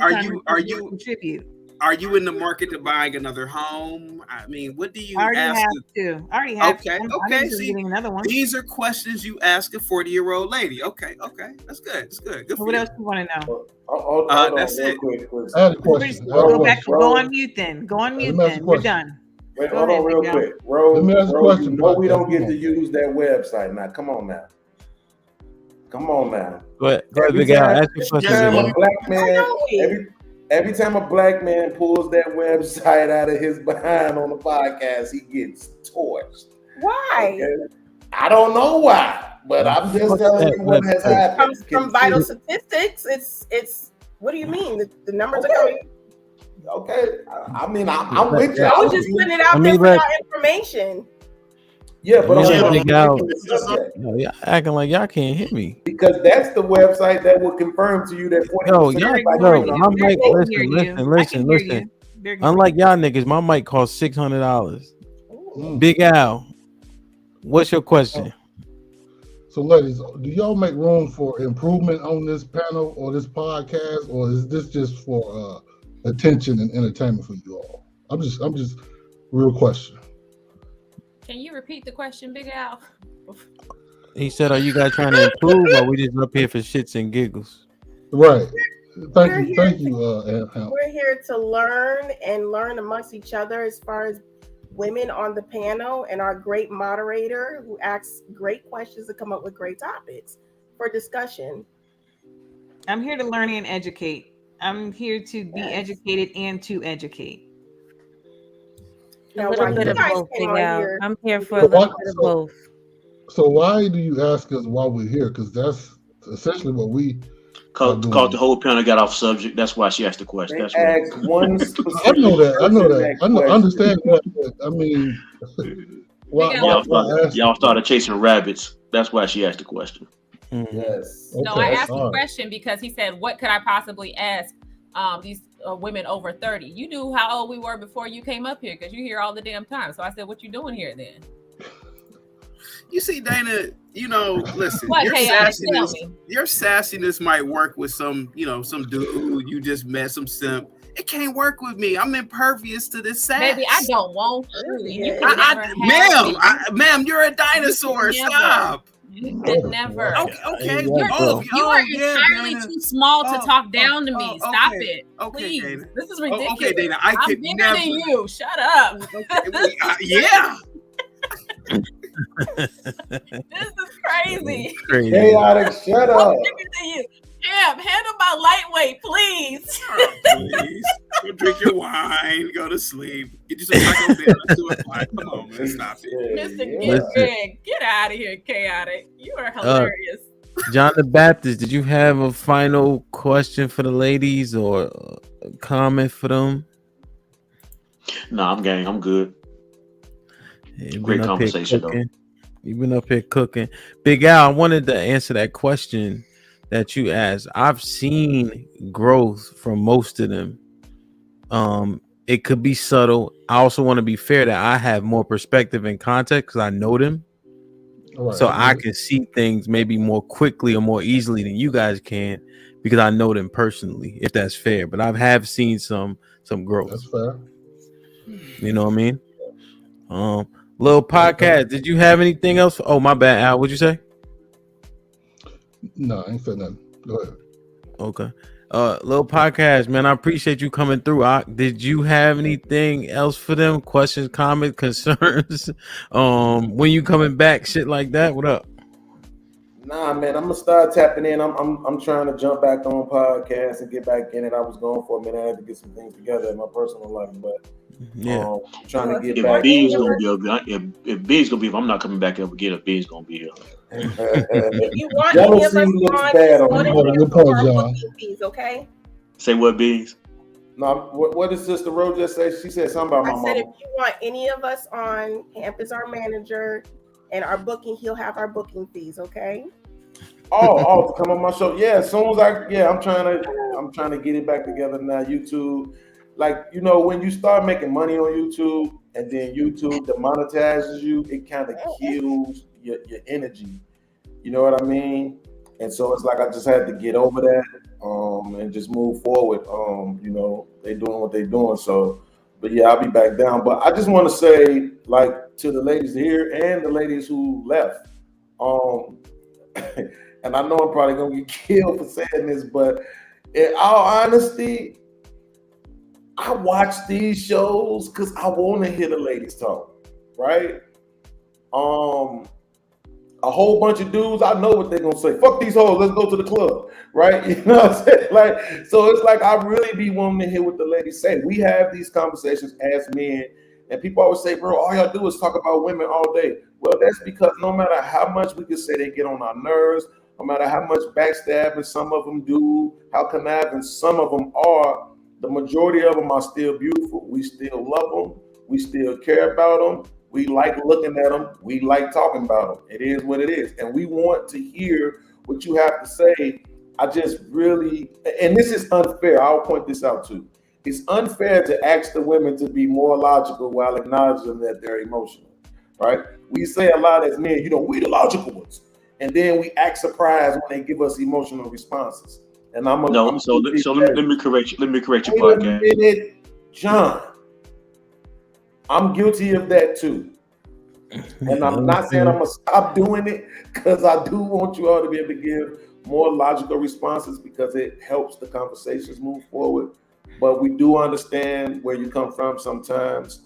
[SPEAKER 3] you contribute.
[SPEAKER 10] Are you in the market to buying another home? I mean, what do you
[SPEAKER 3] I already
[SPEAKER 10] ask?
[SPEAKER 3] I already have.
[SPEAKER 10] Okay.
[SPEAKER 3] See, getting another one.
[SPEAKER 10] These are questions you ask a 40-year-old lady. Okay. That's good. It's good. Good for
[SPEAKER 3] what
[SPEAKER 10] you.
[SPEAKER 3] else you want to know?
[SPEAKER 10] That's it.
[SPEAKER 9] I had a question.
[SPEAKER 3] Go on mute then. Go on mute then. We're done.
[SPEAKER 7] Wait, hold on real quick. Bro, we don't get to use that website now. Come on now.
[SPEAKER 1] Go ahead, Big Al. Ask your question.
[SPEAKER 7] Every time a black man pulls that website out of his behind on the podcast, he gets torched.
[SPEAKER 4] Why?
[SPEAKER 7] Okay? I don't know why, but I'm just telling you what has happened.
[SPEAKER 4] From vital statistics, it's. What do you mean? The numbers are coming.
[SPEAKER 7] Okay, I'm with you.
[SPEAKER 4] I was just putting it out there for your information.
[SPEAKER 7] Yeah, but
[SPEAKER 1] y'all acting like y'all can't hit me
[SPEAKER 7] because that's the website that will confirm to you that.
[SPEAKER 1] Listen. Unlike y'all niggas, my mic costs $600. Big Al, what's your question?
[SPEAKER 9] So, ladies, do y'all make room for improvement on this panel or this podcast, or is this just for attention and entertainment for you all? I'm just real question.
[SPEAKER 8] Can you repeat the question, Big Al?
[SPEAKER 1] He said, "Are you guys trying to improve, or we just up here for shits and giggles?"
[SPEAKER 9] Right. Thank you.
[SPEAKER 4] We're here to learn amongst each other as far as women on the panel and our great moderator who asks great questions to come up with great topics for discussion.
[SPEAKER 3] I'm here to learn and educate. I'm here to be educated and to educate.
[SPEAKER 6] A little bit of both, Big Al. I'm here for a
[SPEAKER 9] So
[SPEAKER 6] little bit of both.
[SPEAKER 9] So why do you ask us why we're here? Because that's essentially what we
[SPEAKER 5] called the whole panel got off subject. That's why she asked the question. That's
[SPEAKER 7] asked one
[SPEAKER 9] I know that. I know that. I understand that. I mean,
[SPEAKER 5] y'all started chasing rabbits. That's why she asked the question.
[SPEAKER 7] Yes.
[SPEAKER 8] No, I asked the question because he said, "What could I possibly ask these women over 30?" You knew how old we were before you came up here because you here all the damn time. So I said, "What you doing here then?"
[SPEAKER 10] You see, Dana, listen,
[SPEAKER 8] What,
[SPEAKER 10] your sassiness might work with some dude you just met, some simp. It can't work with me. I'm impervious to this sass.
[SPEAKER 8] Baby, I don't want you.
[SPEAKER 10] Ma'am, you're a dinosaur. Stop.
[SPEAKER 8] You could never.
[SPEAKER 10] Okay.
[SPEAKER 8] You are entirely too small to talk down to me. Stop it.
[SPEAKER 10] Okay,
[SPEAKER 8] please.
[SPEAKER 10] Dana.
[SPEAKER 8] This is ridiculous.
[SPEAKER 10] Okay, Dana,
[SPEAKER 8] I'm bigger than you. Shut up.
[SPEAKER 10] Yeah.
[SPEAKER 8] This is crazy.
[SPEAKER 7] Chaotic, shut up.
[SPEAKER 8] I'm bigger than you. Cam, handle my lightweight, please.
[SPEAKER 10] Please. Go drink your wine. Go to sleep. Get you some Taco Bell. Do it. Come on, man. Stop it.
[SPEAKER 8] Mr. Get Big. Get out of here, Chaotic. You are hilarious.
[SPEAKER 1] John the Baptist, did you have a final question for the ladies or a comment for them?
[SPEAKER 5] No, I'm gang. I'm good. Great conversation, though.
[SPEAKER 1] You've been up here cooking. Big Al, I wanted to answer that question that you asked. I've seen growth from most of them. It could be subtle. I also want to be fair that I have more perspective and context because I know them. Right. So I can see things maybe more quickly or more easily than you guys can because I know them personally, if that's fair. But I have seen some growth.
[SPEAKER 9] That's fair.
[SPEAKER 1] You know what I mean? Little podcast. Did you have anything else? Oh, my bad, Al. What'd you say?
[SPEAKER 9] No, I ain't said nothing. Go ahead.
[SPEAKER 1] Okay. Little podcast, man. I appreciate you coming through. Did you have anything else for them? Questions, comments, concerns? When you coming back, shit like that? What up?
[SPEAKER 7] Nah, man, I'm gonna start tapping in. I'm trying to jump back on podcasts and get back in it. I was gone for a minute. I had to get some things together in my personal life, but I'm trying to get back.
[SPEAKER 5] B's gonna be if B's gonna be, if I'm not coming back ever again, if B's gonna be here.
[SPEAKER 4] If you want any of us on, fees, okay?
[SPEAKER 5] Say what, B's?
[SPEAKER 7] No, what did Sister Rose just say? She said something about my mom.
[SPEAKER 4] I said if you want any of us on, Camp is our manager, and our booking, he'll have our booking fees, okay?
[SPEAKER 7] Oh, to come on my show. Yeah, as soon as I'm trying to get it back together now. YouTube, like, when you start making money on YouTube and then YouTube demonetizes you, it kind of kills your energy. You know what I mean? And so it's like I just had to get over that and just move forward. They doing what they doing. So, but yeah, I'll be back down. But I just want to say, like, to the ladies here and the ladies who left, and I know I'm probably gonna get killed for saying this, but in all honesty, I watch these shows because I want to hear the ladies talk, right? A whole bunch of dudes, I know what they're gonna say. Fuck these hoes, let's go to the club, right? You know what I'm saying? Like, so it's like I really be wanting to hear what the ladies say. We have these conversations as men, and people always say, bro, all y'all do is talk about women all day. Well, that's because no matter how much we can say they get on our nerves, no matter how much backstabbing some of them do, how conniving some of them are, the majority of them are still beautiful. We still love them. We still care about them. We like looking at them. We like talking about them. It is what it is. And we want to hear what you have to say. I just really, and this is unfair. I'll point this out too. It's unfair to ask the women to be more logical while acknowledging that they're emotional, right? We say a lot as men, we the logical ones. And then we act surprised when they give us emotional responses. And let
[SPEAKER 5] me correct you. Let me correct your
[SPEAKER 7] podcast.
[SPEAKER 5] Wait a minute,
[SPEAKER 7] John. I'm guilty of that too. And I'm not saying I'm gonna stop doing it because I do want you all to be able to give more logical responses because it helps the conversations move forward. But we do understand where you come from sometimes.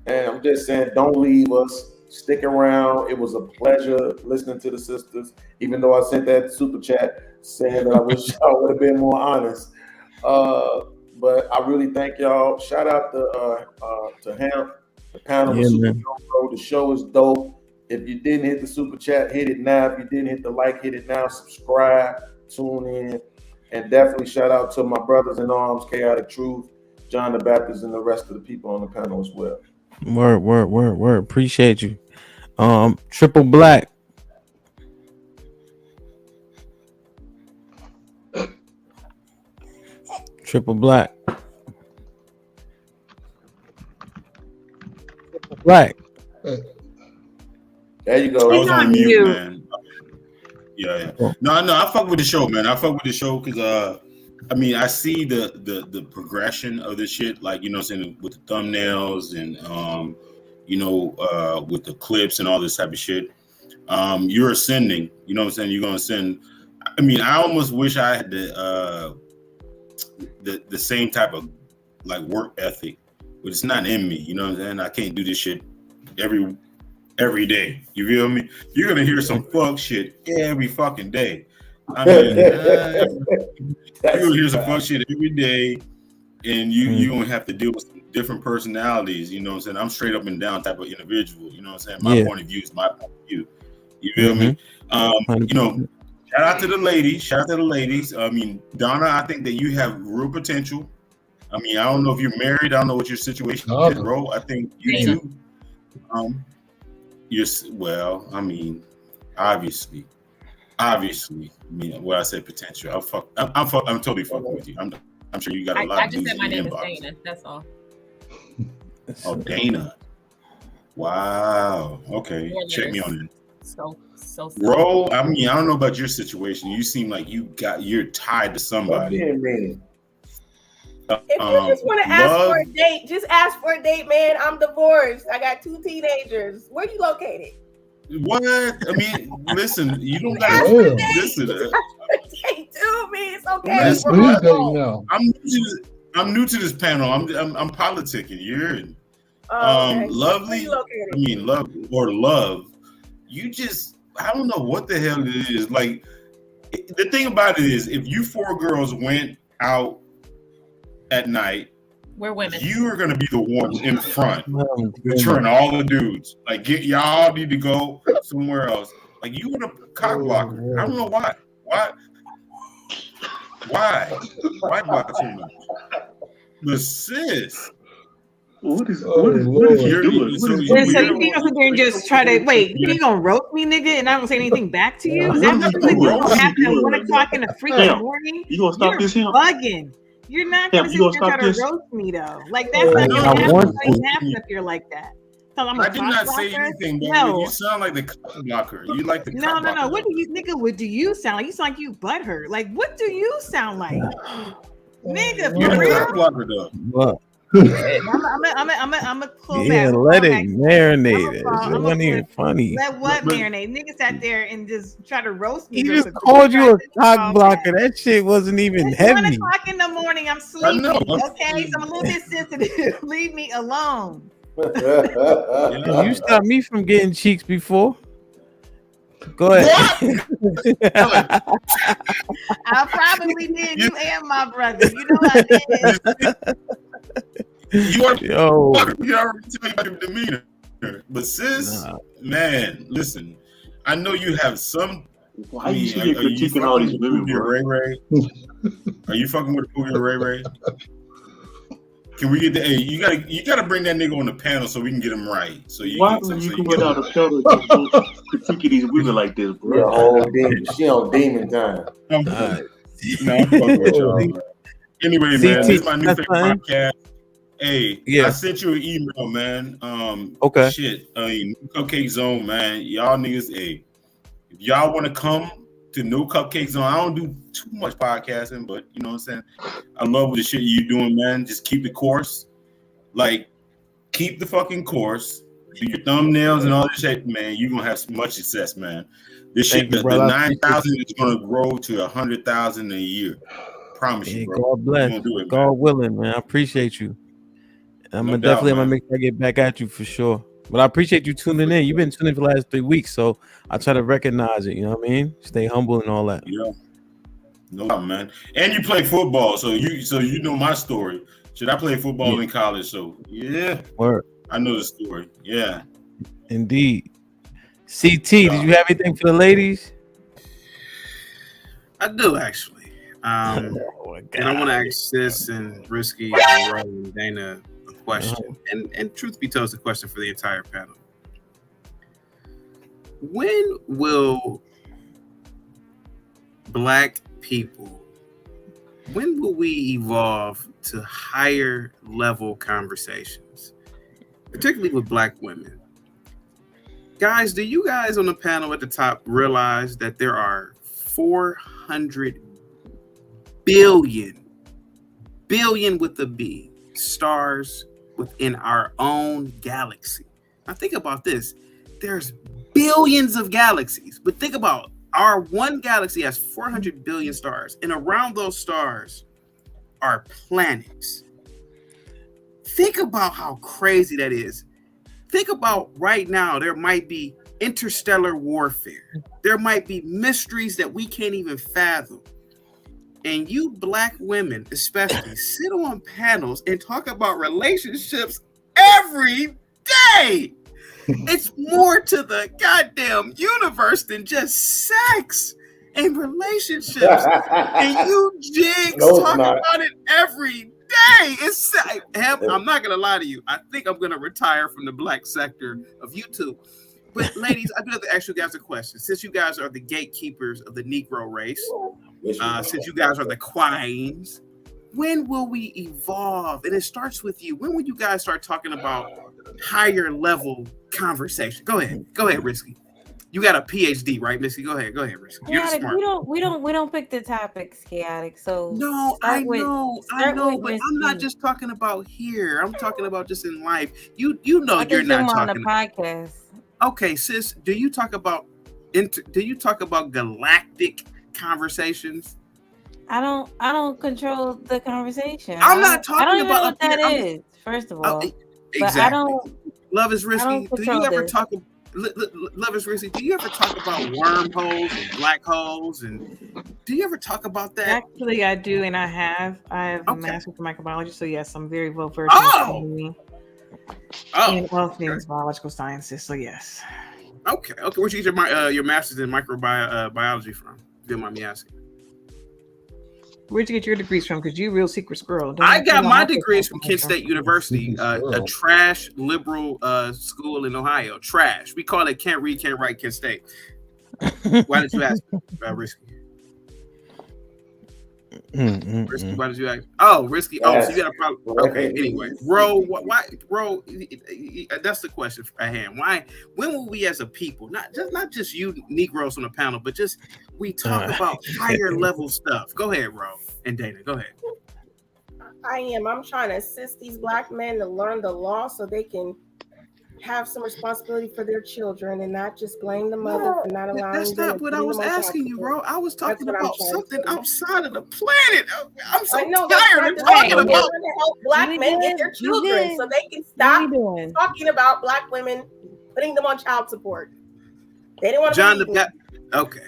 [SPEAKER 7] And I'm just saying, don't leave us. Stick around. It was a pleasure listening to the sisters, even though I sent that super chat saying that I wish y'all would have been more honest. But I really thank y'all. Shout out to Ham. The panel was super dope, bro. The show is dope. If you didn't hit the super chat, hit it now. If you didn't hit the like, hit it now. Subscribe, tune in, and definitely shout out to my brothers in arms, Chaotic Truth, John the Baptist, and the rest of the people on the panel as well.
[SPEAKER 1] Word. Appreciate you. Triple Black. Triple Black. Black.
[SPEAKER 7] There you go.
[SPEAKER 2] I was on mute, man. Yeah. No, I fuck with the show, man. I fuck with the show because I mean, I see the progression of this shit, like, you know what I'm saying, with the thumbnails and you know, with the clips and all this type of shit. You're ascending, you know what I'm saying? You're gonna ascend. I mean, I almost wish I had the same type of like work ethic, but it's not in me, you know what I'm saying? I can't do this shit every day. You feel me? You're gonna hear some fuck shit every fucking day. I mean, you're gonna hear some fuck shit every day, and you gonna have to deal with some different personalities. You know what I'm saying? I'm straight up and down type of individual. You know what I'm saying? My point of view is my point of view. You feel me? You know, shout out to the ladies. I mean, Donna, I think that you have real potential. I mean, I don't know if you're married. I don't know what your situation is, bro. I think you too. Well, I mean, obviously. I mean, what I said potential. I'm totally fucking with you. I'm sure you got a lot
[SPEAKER 8] I
[SPEAKER 2] of
[SPEAKER 8] just
[SPEAKER 2] dudes
[SPEAKER 8] said my
[SPEAKER 2] in
[SPEAKER 8] name
[SPEAKER 2] your
[SPEAKER 8] is
[SPEAKER 2] inbox.
[SPEAKER 8] Dana. That's all.
[SPEAKER 2] Oh, Dana. Wow. Okay. Check me on it.
[SPEAKER 8] So.
[SPEAKER 2] Bro, I mean, I don't know about your situation. You seem like you're tied to somebody.
[SPEAKER 4] If you just want to ask for a date, just ask for a date, man. I'm divorced. I got 2 teenagers. Where you located?
[SPEAKER 2] What? I mean, listen, you don't got to listen.
[SPEAKER 4] Date too, man. It's okay.
[SPEAKER 2] Listen, I'm new to this panel. I'm politicking. You're
[SPEAKER 4] okay.
[SPEAKER 2] lovely. I mean, love. You just, I don't know what the hell it is. Like, the thing about it is, if you 4 girls went out at night,
[SPEAKER 8] we're women.
[SPEAKER 2] You are gonna be the one in front, return all the dudes. Like, y'all need to go somewhere else. Like, you want a cock blocker? I don't know why. Why block too much? But sis,
[SPEAKER 5] what is you doing?
[SPEAKER 3] So you gonna sit there and just try to wait? You gonna roast me, nigga, and I don't say anything back to you? Is that something you gonna happen at 1 o'clock in the freaking morning?
[SPEAKER 5] You gonna stop this?
[SPEAKER 3] Bugging. You're not gonna sit there and try to roast me though. Like, that's not gonna happen if you're like that. So
[SPEAKER 2] I did not say anything, but you sound like the cock blocker. You like the cock blocker.
[SPEAKER 3] No. What do you sound like? You sound like you butthurt. Like, what do you sound like, nigga?
[SPEAKER 2] You're the cock blocker though.
[SPEAKER 1] What?
[SPEAKER 3] I'm a pull back.
[SPEAKER 1] Let it marinate. It wasn't even funny.
[SPEAKER 3] Let what marinate? Nigga sat there and just try to roast me.
[SPEAKER 1] He just called you a cock blocker. That shit wasn't even
[SPEAKER 3] it's
[SPEAKER 1] heavy.
[SPEAKER 3] 1 o'clock in the morning. I'm sleeping. Okay, so I'm a little bit sensitive. Leave me alone.
[SPEAKER 1] You stopped me from getting cheeks before. Go ahead.
[SPEAKER 3] I probably did. You and my brother. You know I did.
[SPEAKER 2] You already tell me about your demeanor. But sis, man, listen. I know you have some.
[SPEAKER 5] Why are you critiquing all these women, bro?
[SPEAKER 2] Ray? Are you fucking with Poogie Ray? Can we get the? Hey, you gotta bring that nigga on the panel so we can get him right. So you
[SPEAKER 5] why can you go down the panel critiquing these women like this, bro?
[SPEAKER 7] Yeah, whole demon. She on demon time.
[SPEAKER 2] I'm fucking with y'all. Anyway, man, this is my new favorite podcast. Hey, I sent you an email, man.
[SPEAKER 1] Okay.
[SPEAKER 2] Shit, Cupcake Zone, man. Y'all niggas, hey, if y'all want to come to No Cupcake Zone, I don't do too much podcasting, but you know what I'm saying? I love the shit you doing, man. Just keep the course. Like, keep the fucking course. Do your thumbnails and all this shit, man. You're going to have much success, man. This shit, the 9,000 is going to grow to 100,000 a year. Promise you, bro.
[SPEAKER 1] God bless. God willing, man. I appreciate you. I'm gonna make sure I get back at you for sure. But I appreciate you tuning in. You've been tuning in for the last 3 weeks, so I try to recognize it. You know what I mean? Stay humble and all that.
[SPEAKER 2] Yeah, no problem, man. And you play football, so you know my story. Should I play football in college? So yeah,
[SPEAKER 1] Word.
[SPEAKER 2] I know the story. Yeah,
[SPEAKER 1] indeed. CT, did you have anything for the ladies?
[SPEAKER 10] I do actually. And I want to ask Sis and Risky and Ray and Dana a question. And truth be told, it's a question for the entire panel. When will Black people, when will we evolve to higher level conversations, particularly with Black women? Guys, do you guys on the panel at the top realize that there are 400 billion with a B stars within our own galaxy? Now think about this. There's billions of galaxies, but think about our one galaxy has 400 billion stars, and around those stars are planets. Think about how crazy that is. Think about right now, there might be interstellar warfare. There might be mysteries that we can't even fathom. And you Black women, especially, sit on panels and talk about relationships every day. It's more to the goddamn universe than just sex and relationships. And you jigs talk about it every day. It's I'm not gonna lie to you. I think I'm gonna retire from the Black sector of YouTube. But ladies, I do have to ask you guys a question. Since you guys are the gatekeepers of the Negro race, since you guys are the queens, when will we evolve? And it starts with you. When will you guys start talking about higher level conversation? Go ahead, Risky. You got a PhD, right, Missy? Go ahead, Risky. You're smart.
[SPEAKER 6] We don't pick the topics, Chaotic. So
[SPEAKER 10] no, I know, but I'm not just talking about here. I'm talking about just in life. You know, you're not talking
[SPEAKER 6] on the podcast.
[SPEAKER 10] Okay, sis, do you talk about galactic conversations?
[SPEAKER 6] I don't control the conversation.
[SPEAKER 10] I'm not talking
[SPEAKER 6] I don't
[SPEAKER 10] about
[SPEAKER 6] know what that is. First of all,
[SPEAKER 10] exactly.
[SPEAKER 6] But I don't.
[SPEAKER 10] Love is risky. Do you ever talk? Love is risky. Do you ever talk about wormholes and black holes? And do you ever talk about that?
[SPEAKER 3] Actually, I do, and I have a master's in microbiology. So yes, I'm very well versed in all things biological sciences. So yes.
[SPEAKER 10] Okay. Where'd you get your master's in microbiology from? If you don't mind me asking.
[SPEAKER 3] Where'd you get your degrees from? Because you real secret squirrel.
[SPEAKER 10] I got my degrees from Kent State University, a trash liberal school in Ohio. Trash. We call it can't read, can't write, Kent State. Why did you ask about Risky? Risky, why did you ask? Oh, Risky. Oh, so you got a problem. Okay, anyway. Why, that's the question at hand. Why, when will we as a people, not just you Negroes on the panel, but just we talk about higher level stuff? Go ahead, Ro and Dana. Go ahead.
[SPEAKER 4] I'm trying to assist these Black men to learn the law so they can have some responsibility for their children and not just blame the mother for not allowing them.
[SPEAKER 10] That's not what I was asking you, bro. I was talking about something outside of the planet. I'm so tired of talking about
[SPEAKER 4] to help Black men get their children so they can stop talking about Black women putting them on child support. They didn't want to.
[SPEAKER 10] John, okay.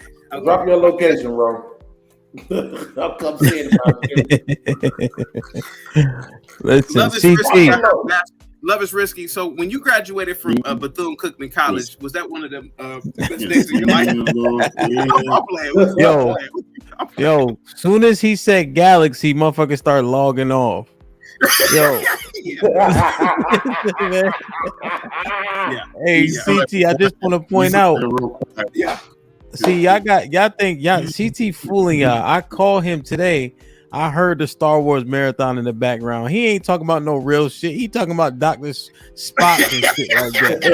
[SPEAKER 7] Drop your location, bro. I'll come see it.
[SPEAKER 1] Listen,
[SPEAKER 10] Love is risky. So when you graduated from Bethune-Cookman College, was that one of them best days of your life?
[SPEAKER 1] Yo, soon as he said galaxy, motherfuckers start logging off. Yo. Hey, CT, I just want to point out. See, y'all think CT fooling y'all. I called him today. I heard the Star Wars marathon in the background. He ain't talking about no real shit. He talking about Dr. Spock and shit like that.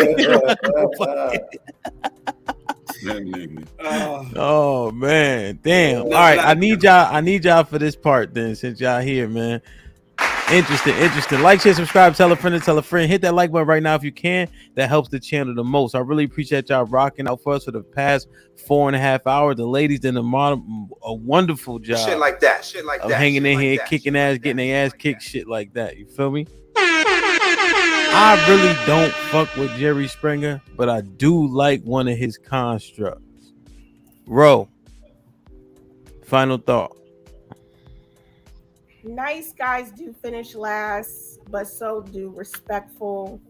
[SPEAKER 1] Oh man, damn. All right, I need y'all for this part then, since y'all here, man. Interesting. Like, share, subscribe, tell a friend. Hit that like button right now if you can. That helps the channel the most. I really appreciate y'all rocking out for us for the past 4.5 hours. The ladies did a wonderful job.
[SPEAKER 12] Shit like that.
[SPEAKER 1] Of hanging in here, kicking ass, getting their ass kicked, shit like that. You feel me? I really don't fuck with Jerry Springer, but I do like one of his constructs. Ro, final thought.
[SPEAKER 4] Nice guys do finish last, but so do respectful,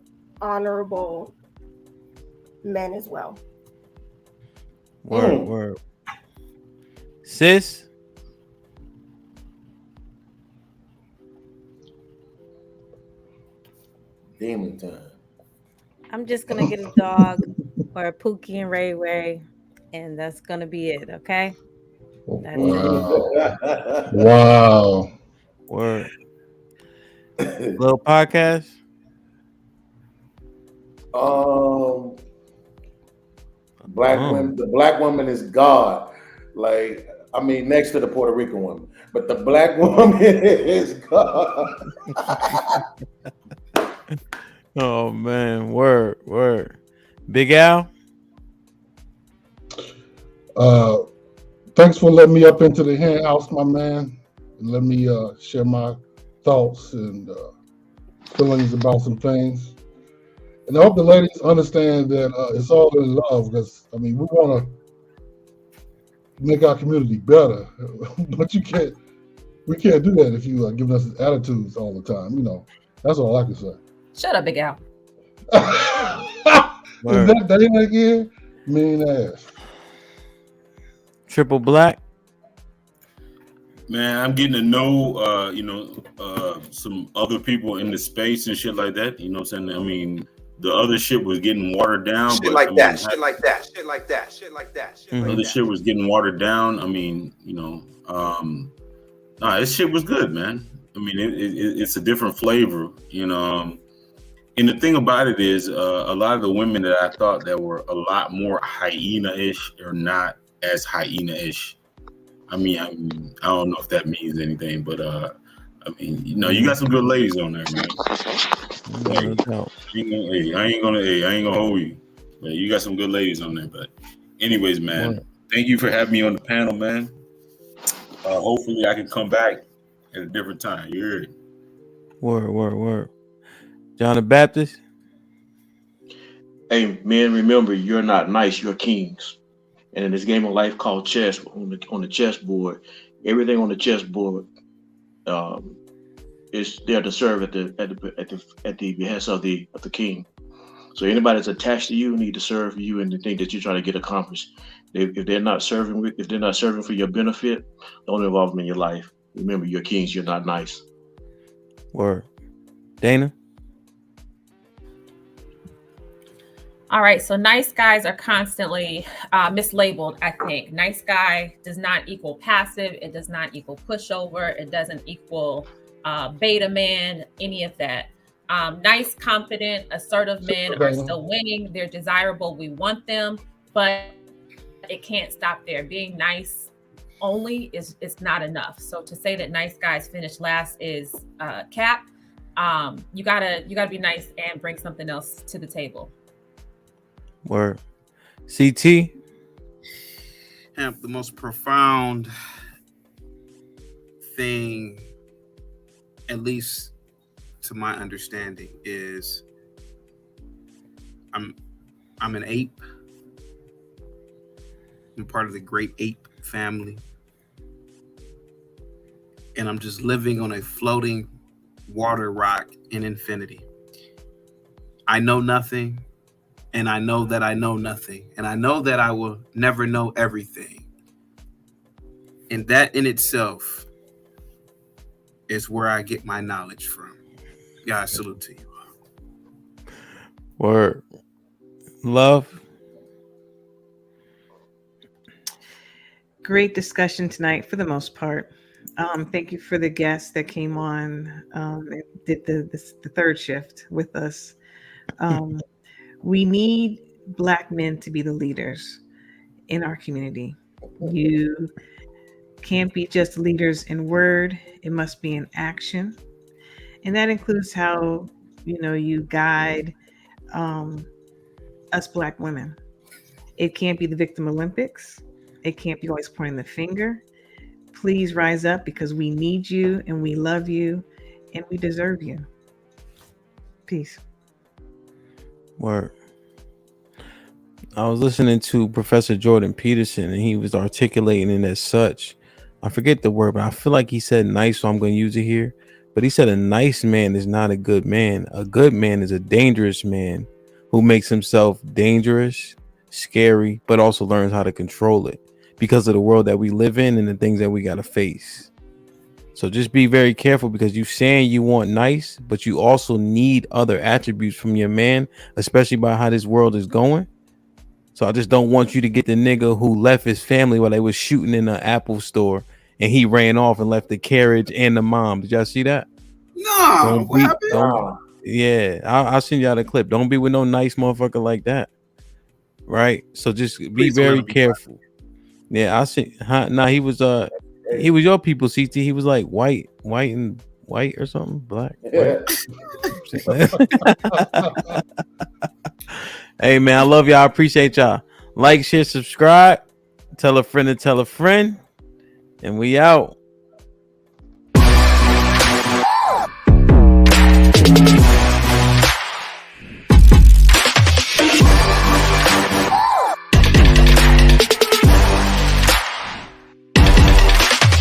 [SPEAKER 4] honorable men as well.
[SPEAKER 1] Word. Sis?
[SPEAKER 7] Demon time.
[SPEAKER 6] I'm just gonna get a dog or a Pookie and Ray Ray, and that's gonna be it. Okay. That's it.
[SPEAKER 9] Wow.
[SPEAKER 1] Word. Little podcast.
[SPEAKER 7] The black woman is God. Like, I mean, next to the Puerto Rican woman, but the black woman is God.
[SPEAKER 1] Oh man, word. Big Al.
[SPEAKER 9] Thanks for letting me up into the hen house, my man, and let me share my thoughts and feelings about some things. And I hope the ladies understand that it's all in love, because I mean we want to make our community better, but we can't do that if you are giving us attitudes all the time. You know, that's all I can say.
[SPEAKER 8] Shut up, Big Al.
[SPEAKER 9] Is that Dana again? Mean ass.
[SPEAKER 1] Triple Black.
[SPEAKER 2] Man, I'm getting to know, some other people in the space and shit like that. You know what I'm saying? I mean, the other shit was getting watered down.
[SPEAKER 12] Shit like that.
[SPEAKER 2] Other shit was getting watered down. I mean, this shit was good, man. I mean, it's a different flavor, you know. And the thing about it is, a lot of the women that I thought that were a lot more hyena-ish are not as hyena-ish. I mean, I don't know if that means anything, but I mean, you got some good ladies on there, man. I ain't gonna hold you. But you got some good ladies on there. But anyways, man, thank you for having me on the panel, man. Hopefully I can come back at a different time. You heard it.
[SPEAKER 1] Word. John the Baptist.
[SPEAKER 5] Hey, men, remember, you're not nice, you're kings. And in this game of life called chess, on the chessboard, everything on the chessboard is there to serve at the behest of the king. So anybody that's attached to you need to serve you and the thing that you're trying to get accomplished. If they're not serving for your benefit, don't involve them in your life. Remember, you're kings, you're not nice.
[SPEAKER 1] Word. Dana.
[SPEAKER 8] All right, so nice guys are constantly mislabeled, I think. Nice guy does not equal passive. It does not equal pushover. It doesn't equal beta man, any of that. Nice, confident, assertive men are still winning. They're desirable. We want them, but it can't stop there. Being nice only is not enough. So to say that nice guys finish last is cap. You gotta be nice and bring something else to the table.
[SPEAKER 1] Word. CT.
[SPEAKER 10] The most profound thing, at least to my understanding, is I'm an ape. I'm part of the great ape family. And I'm just living on a floating water rock in infinity. I know nothing. And I know that I know nothing. And I know that I will never know everything. And that in itself is where I get my knowledge from. Yeah, I salute to you.
[SPEAKER 1] Word. Love.
[SPEAKER 3] Great discussion tonight for the most part. Thank you for the guests that came on and did the third shift with us. We need Black men to be the leaders in our community. You can't be just leaders in word. It must be in action. And that includes how, you guide us Black women. It can't be the victim Olympics. It can't be always pointing the finger. Please rise up, because we need you and we love you and we deserve you. Peace.
[SPEAKER 1] Word. I was listening to Professor Jordan Peterson, and he was articulating it as such. I forget the word, but I feel like he said nice, so I'm going to use it here. But he said a nice man is not a good man. A good man is a dangerous man who makes himself dangerous, scary, but also learns how to control it because of the world that we live in and the things that we got to face. So just be very careful, because you saying you want nice, but you also need other attributes from your man, especially by how this world is going. So I just don't want you to get the nigga who left his family while they was shooting in the Apple store, and he ran off and left the carriage and the mom. Did y'all see that?
[SPEAKER 13] No, what happened?
[SPEAKER 1] Don't. Yeah, I'll send y'all the clip. Don't be with no nice motherfucker like that, right? So just be very careful. Yeah, I see. Nah, he was your people, CT. He was like white or something, black.
[SPEAKER 7] Yeah.
[SPEAKER 1] Hey man, I love y'all. I appreciate y'all. Like, share, subscribe, tell a friend to tell a friend, and we out.